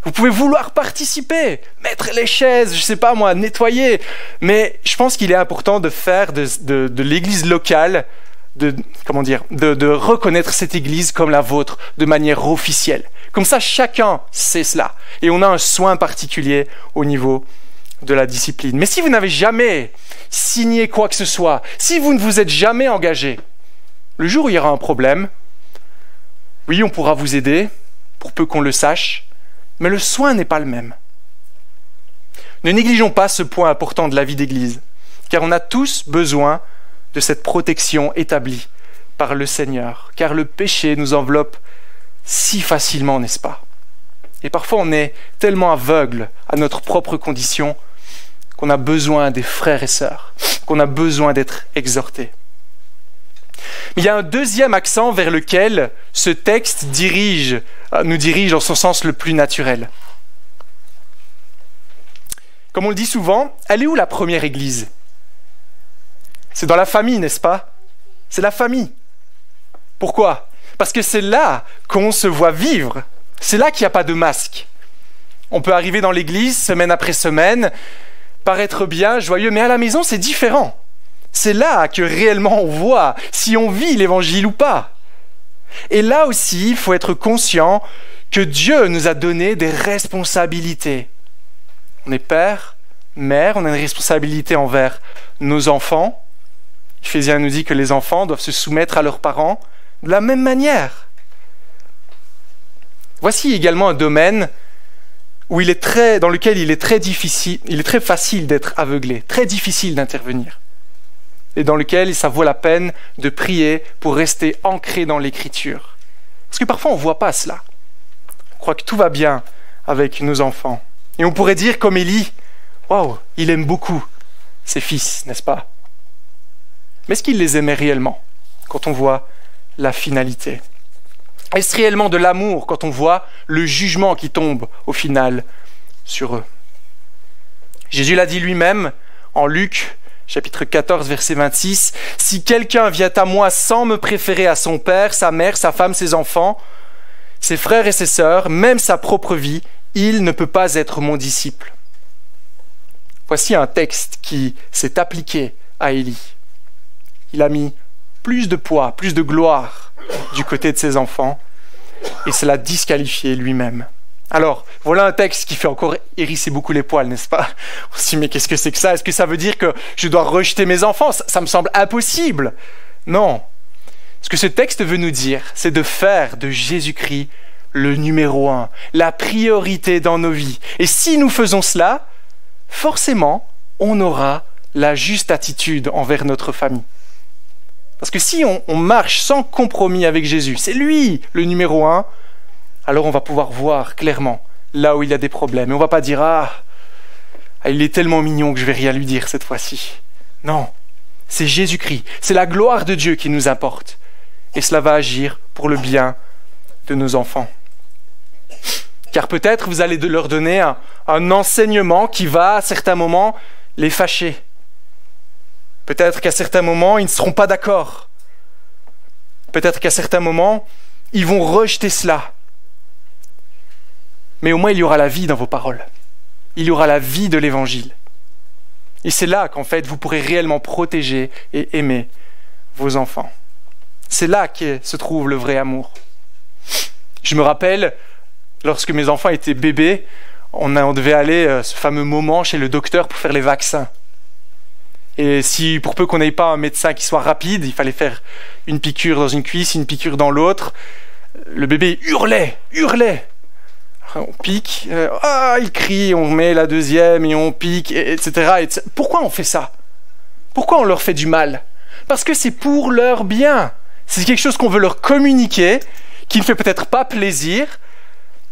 B: vous pouvez vouloir participer, mettre les chaises, je sais pas moi, nettoyer, mais je pense qu'il est important de faire de l'Église locale, de reconnaître cette Église comme la vôtre de manière officielle. Comme ça, chacun sait cela. Et on a un soin particulier au niveau de la discipline. Mais si vous n'avez jamais signé quoi que ce soit, si vous ne vous êtes jamais engagé, le jour où il y aura un problème, oui, on pourra vous aider, pour peu qu'on le sache, mais le soin n'est pas le même. Ne négligeons pas ce point important de la vie d'Église, car on a tous besoin de cette protection établie par le Seigneur, car le péché nous enveloppe si facilement, n'est-ce pas? Et parfois on est tellement aveugle à notre propre condition qu'on a besoin des frères et sœurs, qu'on a besoin d'être exhortés. Mais il y a un deuxième accent vers lequel ce texte nous dirige dans son sens le plus naturel. Comme on le dit souvent, elle est où la première église? C'est dans la famille, n'est-ce pas? C'est la famille. Pourquoi? Parce que c'est là qu'on se voit vivre. C'est là qu'il n'y a pas de masque. On peut arriver dans l'église semaine après semaine, paraître bien, joyeux, mais à la maison, c'est différent. C'est là que réellement on voit si on vit l'évangile ou pas. Et là aussi, il faut être conscient que Dieu nous a donné des responsabilités. On est père, mère, on a une responsabilité envers nos enfants. Éphésiens nous dit que les enfants doivent se soumettre à leurs parents de la même manière. Voici également un domaine dans lequel il est très facile d'être aveuglé, très difficile d'intervenir, et dans lequel ça vaut la peine de prier pour rester ancré dans l'Écriture. Parce que parfois on ne voit pas cela. On croit que tout va bien avec nos enfants. Et on pourrait dire comme Élie, waouh, il aime beaucoup ses fils, n'est-ce pas? Mais est-ce qu'il les aimait réellement quand on voit la finalité? Est-ce réellement de l'amour quand on voit le jugement qui tombe au final sur eux? Jésus l'a dit lui-même en Luc, chapitre 14, verset 26, « Si quelqu'un vient à moi sans me préférer à son père, sa mère, sa femme, ses enfants, ses frères et ses sœurs, même sa propre vie, il ne peut pas être mon disciple. » Voici un texte qui s'est appliqué à Élie. Il a mis plus de poids, plus de gloire du côté de ses enfants, et cela disqualifié lui-même. Alors, voilà un texte qui fait encore hérisser beaucoup les poils, n'est-ce pas? On se dit, mais qu'est-ce que c'est que ça? Est-ce que ça veut dire que je dois rejeter mes enfants? Ça me semble impossible. Non. Ce que ce texte veut nous dire, c'est de faire de Jésus-Christ le numéro 1, la priorité dans nos vies. Et si nous faisons cela, forcément, on aura la juste attitude envers notre famille. Parce que si on marche sans compromis avec Jésus, c'est lui le numéro 1, alors on va pouvoir voir clairement là où il y a des problèmes. Et on ne va pas dire « Ah, il est tellement mignon que je ne vais rien lui dire cette fois-ci. » Non, c'est Jésus-Christ, c'est la gloire de Dieu qui nous importe. Et cela va agir pour le bien de nos enfants. Car peut-être vous allez leur donner un enseignement qui va à certains moments les fâcher. Peut-être qu'à certains moments, ils ne seront pas d'accord. Peut-être qu'à certains moments, ils vont rejeter cela. Mais au moins, il y aura la vie dans vos paroles. Il y aura la vie de l'Évangile. Et c'est là qu'en fait, vous pourrez réellement protéger et aimer vos enfants. C'est là que se trouve le vrai amour. Je me rappelle, lorsque mes enfants étaient bébés, on devait aller ce fameux moment chez le docteur pour faire les vaccins. Et si, pour peu qu'on n'ait pas un médecin qui soit rapide, il fallait faire une piqûre dans une cuisse, une piqûre dans l'autre, le bébé hurlait. Alors On pique, il crie, on met la deuxième et on pique, etc. Pourquoi on fait ça? Pourquoi on leur fait du mal? Parce que c'est pour leur bien. C'est quelque chose qu'on veut leur communiquer, qui ne fait peut-être pas plaisir,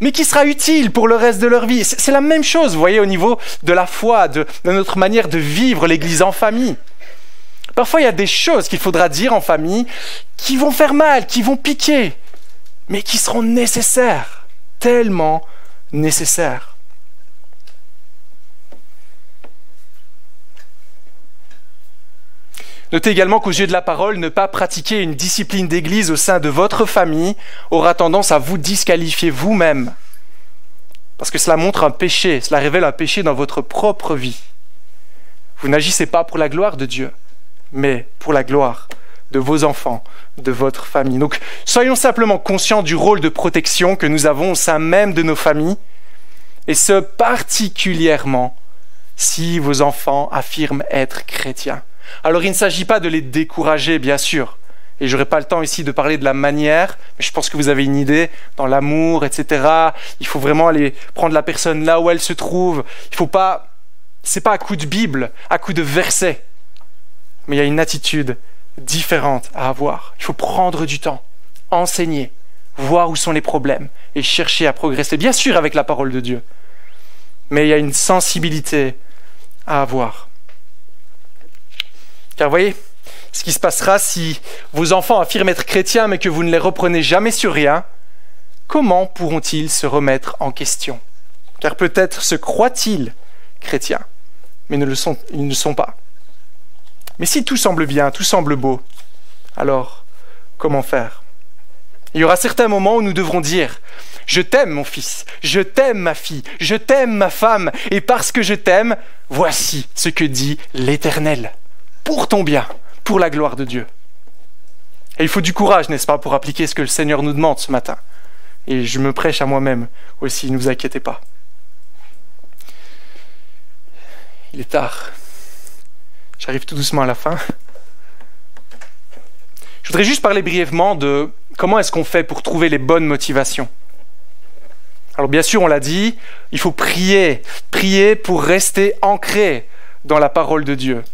B: mais qui sera utile pour le reste de leur vie. C'est la même chose, vous voyez, au niveau de la foi, de notre manière de vivre l'Église en famille. Parfois, il y a des choses qu'il faudra dire en famille qui vont faire mal, qui vont piquer, mais qui seront nécessaires, tellement nécessaires. Notez également qu'aux yeux de la parole, ne pas pratiquer une discipline d'église au sein de votre famille aura tendance à vous disqualifier vous-même. Parce que cela montre un péché, cela révèle un péché dans votre propre vie. Vous n'agissez pas pour la gloire de Dieu, mais pour la gloire de vos enfants, de votre famille. Donc, soyons simplement conscients du rôle de protection que nous avons au sein même de nos familles, et ce particulièrement si vos enfants affirment être chrétiens. Alors, il ne s'agit pas de les décourager, bien sûr, et je n'aurai pas le temps ici de parler de la manière, mais je pense que vous avez une idée, dans l'amour, etc. Il faut vraiment aller prendre la personne là où elle se trouve. Il faut pas, c'est pas à coup de Bible, à coup de versets, mais il y a une attitude différente à avoir. Il faut prendre du temps, enseigner, voir où sont les problèmes et chercher à progresser, bien sûr avec la parole de Dieu, mais il y a une sensibilité à avoir. Car voyez, ce qui se passera si vos enfants affirment être chrétiens mais que vous ne les reprenez jamais sur rien, comment pourront-ils se remettre en question? Car peut-être se croient-ils chrétiens, mais ils ne le sont pas. Mais si tout semble bien, tout semble beau, alors comment faire? Il y aura certains moments où nous devrons dire « Je t'aime mon fils, je t'aime ma fille, je t'aime ma femme, et parce que je t'aime, voici ce que dit l'Éternel. » Pour ton bien, pour la gloire de Dieu. Et il faut du courage, n'est-ce pas, pour appliquer ce que le Seigneur nous demande ce matin. Et je me prêche à moi-même aussi, ne vous inquiétez pas. Il est tard. J'arrive tout doucement à la fin. Je voudrais juste parler brièvement de comment est-ce qu'on fait pour trouver les bonnes motivations. Alors bien sûr, on l'a dit, il faut prier pour rester ancré dans la parole de Dieu.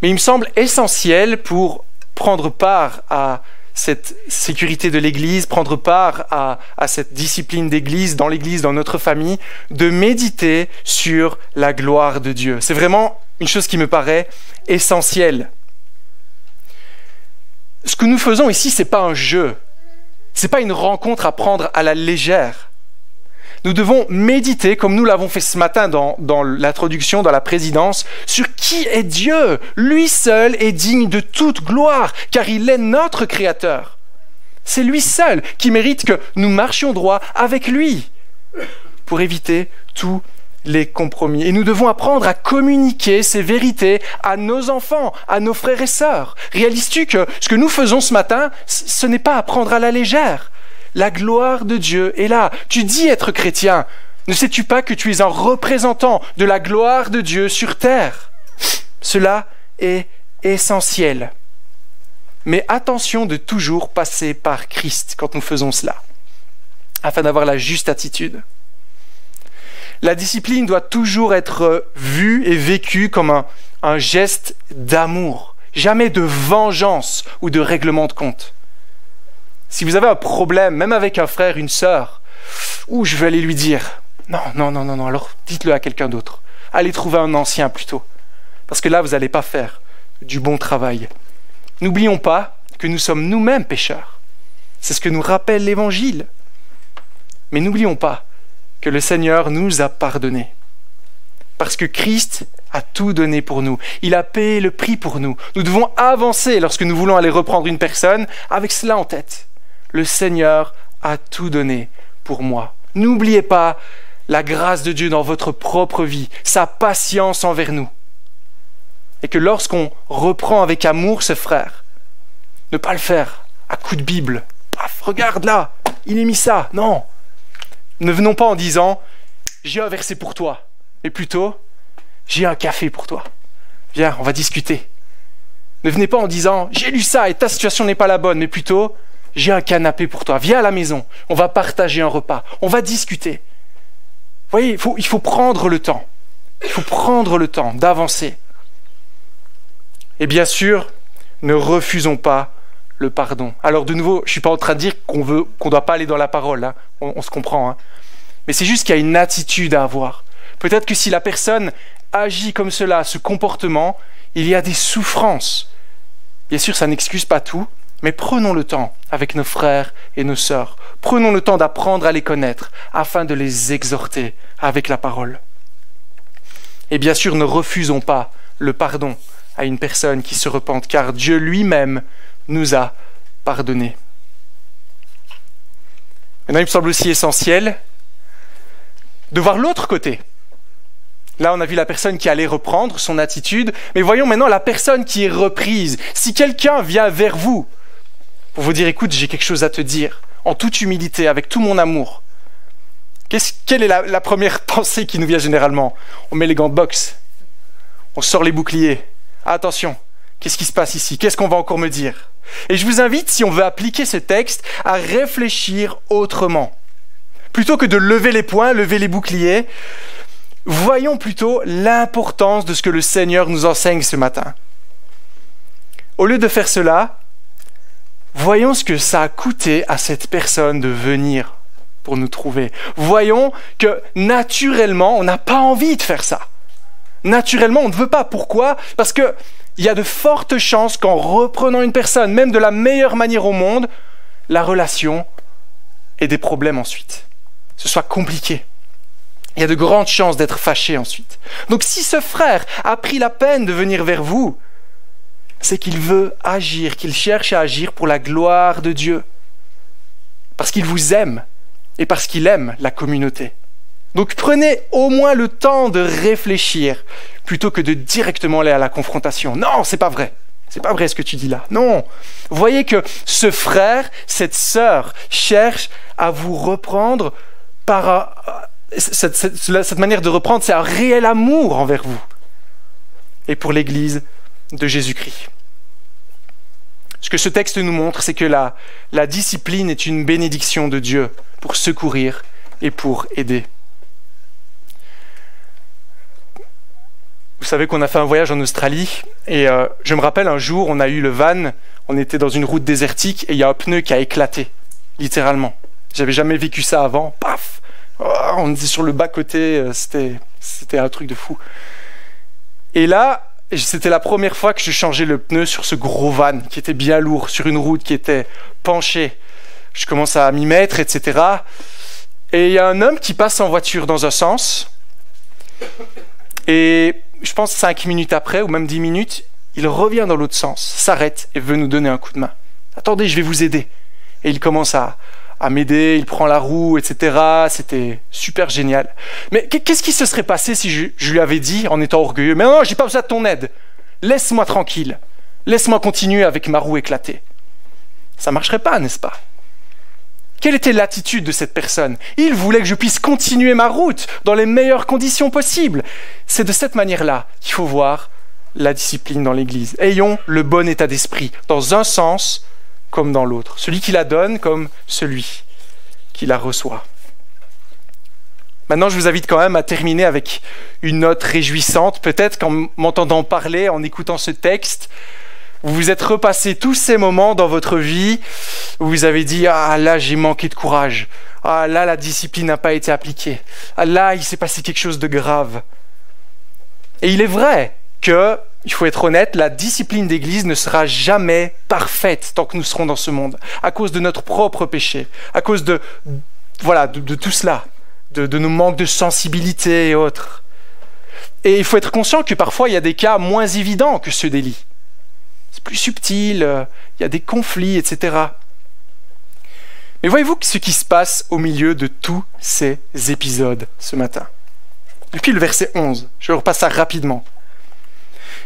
B: Mais il me semble essentiel pour prendre part à cette sécurité de l'Église, prendre part à cette discipline d'Église, dans notre famille, de méditer sur la gloire de Dieu. C'est vraiment une chose qui me paraît essentielle. Ce que nous faisons ici, ce n'est pas un jeu, ce n'est pas une rencontre à prendre à la légère. Nous devons méditer, comme nous l'avons fait ce matin dans l'introduction, dans la présidence, sur qui est Dieu. Lui seul est digne de toute gloire, car il est notre Créateur. C'est lui seul qui mérite que nous marchions droit avec lui, pour éviter tous les compromis. Et nous devons apprendre à communiquer ces vérités à nos enfants, à nos frères et sœurs. Réalises-tu que ce que nous faisons ce matin, ce n'est pas à prendre à la légère? La gloire de Dieu est là. Tu dis être chrétien. Ne sais-tu pas que tu es un représentant de la gloire de Dieu sur terre? Cela est essentiel. Mais attention de toujours passer par Christ quand nous faisons cela, afin d'avoir la juste attitude. La discipline doit toujours être vue et vécue comme un geste d'amour, jamais de vengeance ou de règlement de compte. Si vous avez un problème, même avec un frère, une sœur, je vais aller lui dire, non, alors dites-le à quelqu'un d'autre. Allez trouver un ancien plutôt. Parce que là, vous n'allez pas faire du bon travail. N'oublions pas que nous sommes nous-mêmes pécheurs. C'est ce que nous rappelle l'Évangile. Mais n'oublions pas que le Seigneur nous a pardonnés. Parce que Christ a tout donné pour nous. Il a payé le prix pour nous. Nous devons avancer lorsque nous voulons aller reprendre une personne avec cela en tête. Le Seigneur a tout donné pour moi. N'oubliez pas la grâce de Dieu dans votre propre vie, sa patience envers nous. Et que lorsqu'on reprend avec amour ce frère, ne pas le faire à coup de Bible. Paf, regarde là, il est mis ça. Non. Ne venons pas en disant « j'ai un verset pour toi », mais plutôt « j'ai un café pour toi. Viens, on va discuter ». Ne venez pas en disant « j'ai lu ça et ta situation n'est pas la bonne », mais plutôt j'ai un canapé pour toi, viens à la maison, on va partager un repas, on va discuter. Vous voyez, il faut prendre le temps. Il faut prendre le temps d'avancer. Et bien sûr, ne refusons pas le pardon. Alors de nouveau, je ne suis pas en train de dire qu'on ne doit pas aller dans la parole, hein. On se comprend. Hein. Mais c'est juste qu'il y a une attitude à avoir. Peut-être que si la personne agit comme cela, ce comportement, il y a des souffrances. Bien sûr, ça n'excuse pas tout, mais prenons le temps avec nos frères et nos sœurs. Prenons le temps d'apprendre à les connaître afin de les exhorter avec la parole. Et bien sûr, ne refusons pas le pardon à une personne qui se repente, car Dieu lui-même nous a pardonné. Maintenant, il me semble aussi essentiel de voir l'autre côté. Là, on a vu la personne qui allait reprendre son attitude, mais voyons maintenant la personne qui est reprise. Si quelqu'un vient vers vous pour vous dire « Écoute, j'ai quelque chose à te dire », en toute humilité, avec tout mon amour, quelle est la première pensée qui nous vient généralement? On met les gants de boxe, on sort les boucliers. Ah, attention, qu'est-ce qui se passe ici? Qu'est-ce qu'on va encore me dire? Et je vous invite, si on veut appliquer ce texte, à réfléchir autrement. Plutôt que de lever les poings, lever les boucliers, voyons plutôt l'importance de ce que le Seigneur nous enseigne ce matin. Au lieu de faire cela, voyons ce que ça a coûté à cette personne de venir pour nous trouver. Voyons que naturellement, on n'a pas envie de faire ça. Naturellement, on ne veut pas. Pourquoi? Parce qu'il y a de fortes chances qu'en reprenant une personne, même de la meilleure manière au monde, la relation ait des problèmes ensuite. Ce soit compliqué. Il y a de grandes chances d'être fâché ensuite. Donc si ce frère a pris la peine de venir vers vous, c'est qu'il veut agir, qu'il cherche à agir pour la gloire de Dieu. Parce qu'il vous aime et parce qu'il aime la communauté. Donc prenez au moins le temps de réfléchir plutôt que de directement aller à la confrontation. Non, c'est pas vrai. C'est pas vrai ce que tu dis là. Non. Voyez que ce frère, cette sœur cherche à vous reprendre par cette manière de reprendre, c'est un réel amour envers vous et pour l'Église de Jésus-Christ. Ce que ce texte nous montre, c'est que la discipline est une bénédiction de Dieu pour secourir et pour aider. Vous savez qu'on a fait un voyage en Australie et je me rappelle un jour, on a eu le van, on était dans une route désertique et il y a un pneu qui a éclaté, littéralement. J'avais jamais vécu ça avant, paf, on était sur le bas-côté, c'était un truc de fou. Et là, c'était la première fois que je changeais le pneu sur ce gros van qui était bien lourd, sur une route qui était penchée. Je commence à m'y mettre, etc. Et il y a un homme qui passe en voiture dans un sens et je pense 5 minutes après, ou même 10 minutes, il revient dans l'autre sens, s'arrête et veut nous donner un coup de main. Attendez, je vais vous aider. Et il commence à m'aider, il prend la roue, etc. C'était super génial. Mais qu'est-ce qui se serait passé si je lui avais dit, en étant orgueilleux, « Mais non, j'ai pas besoin de ton aide. Laisse-moi tranquille. Laisse-moi continuer avec ma roue éclatée. » Ça marcherait pas, n'est-ce pas? Quelle était l'attitude de cette personne? Il voulait que je puisse continuer ma route dans les meilleures conditions possibles. C'est de cette manière-là qu'il faut voir la discipline dans l'Église. Ayons le bon état d'esprit, dans un sens comme dans l'autre. Celui qui la donne comme celui qui la reçoit. Maintenant, je vous invite quand même à terminer avec une note réjouissante. Peut-être qu'en m'entendant parler, en écoutant ce texte, vous vous êtes repassé tous ces moments dans votre vie où vous avez dit « Ah là, j'ai manqué de courage. Ah là, la discipline n'a pas été appliquée. Ah là, il s'est passé quelque chose de grave. » Et il est vrai que, il faut être honnête, la discipline d'Église ne sera jamais parfaite tant que nous serons dans ce monde, à cause de notre propre péché, à cause de tout cela, de nos manques de sensibilité et autres. Et il faut être conscient que parfois, il y a des cas moins évidents que ceux d'Élie. C'est plus subtil, il y a des conflits, etc. Mais voyez-vous ce qui se passe au milieu de tous ces épisodes ce matin? Depuis le verset 11, je repasse ça rapidement.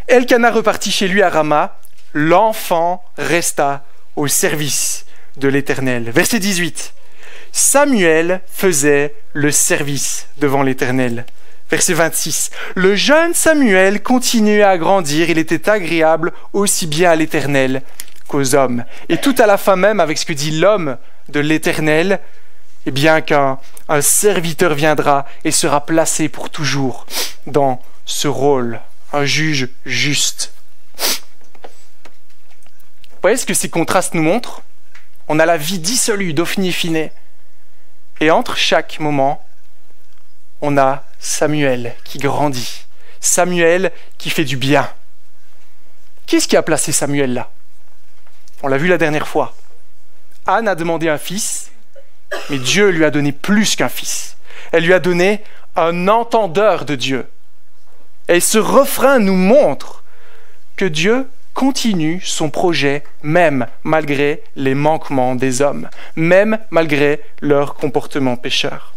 B: Elkana repartit chez lui à Rama, l'enfant resta au service de l'Éternel. Verset 18. Samuel faisait le service devant l'Éternel. Verset 26. Le jeune Samuel continuait à grandir, il était agréable aussi bien à l'Éternel qu'aux hommes. Et tout à la fin même, avec ce que dit l'homme de l'Éternel, eh bien qu'un serviteur viendra et sera placé pour toujours dans ce rôle, un juge juste. Vous voyez ce que ces contrastes nous montrent? On a la vie dissolue d'Ophni Phiné, et entre chaque moment, on a Samuel qui grandit, Samuel qui fait du bien. Qu'est-ce qui a placé Samuel là? On l'a vu la dernière fois. Anne a demandé un fils, mais Dieu lui a donné plus qu'un fils. Elle lui a donné un entendeur de Dieu. Et ce refrain nous montre que Dieu continue son projet même malgré les manquements des hommes, même malgré leur comportement pécheur.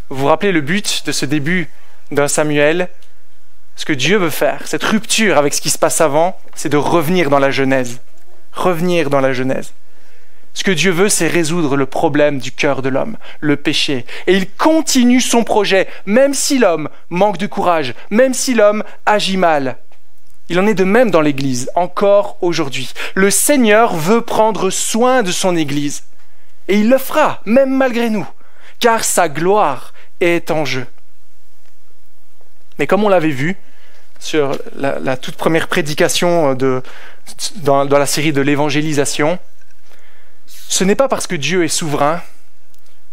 B: Vous vous rappelez le but de ce début d'un Samuel? Ce que Dieu veut faire, cette rupture avec ce qui se passe avant, c'est de revenir dans la Genèse. Revenir dans la Genèse. Ce que Dieu veut, c'est résoudre le problème du cœur de l'homme, le péché. Et il continue son projet, même si l'homme manque de courage, même si l'homme agit mal. Il en est de même dans l'Église, encore aujourd'hui. Le Seigneur veut prendre soin de son Église. Et il le fera, même malgré nous, car sa gloire est en jeu. Mais comme on l'avait vu sur la toute première prédication dans la série de l'évangélisation, ce n'est pas parce que Dieu est souverain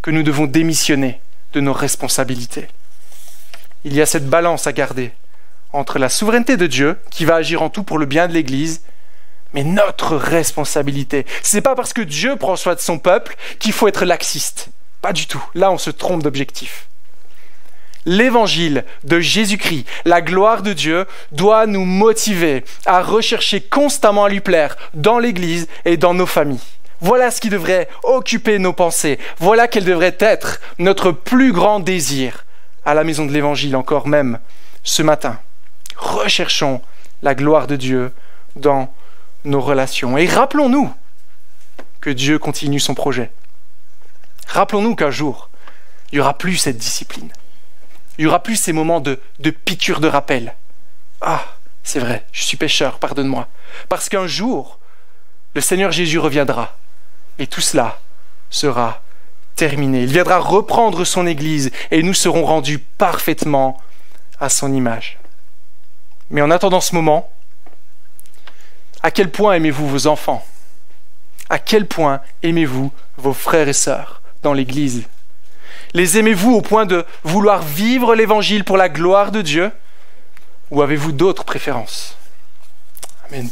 B: que nous devons démissionner de nos responsabilités. Il y a cette balance à garder entre la souveraineté de Dieu, qui va agir en tout pour le bien de l'Église, mais notre responsabilité. Ce n'est pas parce que Dieu prend soin de son peuple qu'il faut être laxiste. Pas du tout. Là, on se trompe d'objectif. L'évangile de Jésus-Christ, la gloire de Dieu, doit nous motiver à rechercher constamment à lui plaire dans l'Église et dans nos familles. Voilà ce qui devrait occuper nos pensées. Voilà quel devrait être notre plus grand désir à la maison de l'Évangile, encore même ce matin. Recherchons la gloire de Dieu dans nos relations. Et rappelons-nous que Dieu continue son projet. Rappelons-nous qu'un jour, il n'y aura plus cette discipline. Il n'y aura plus ces moments de piqûre de rappel. Ah, c'est vrai, je suis pécheur, pardonne-moi. Parce qu'un jour, le Seigneur Jésus reviendra. Et tout cela sera terminé. Il viendra reprendre son Église et nous serons rendus parfaitement à son image. Mais en attendant ce moment, à quel point aimez-vous vos enfants? À quel point aimez-vous vos frères et sœurs dans l'Église? Les aimez-vous au point de vouloir vivre l'Évangile pour la gloire de Dieu? Ou avez-vous d'autres préférences? Amen.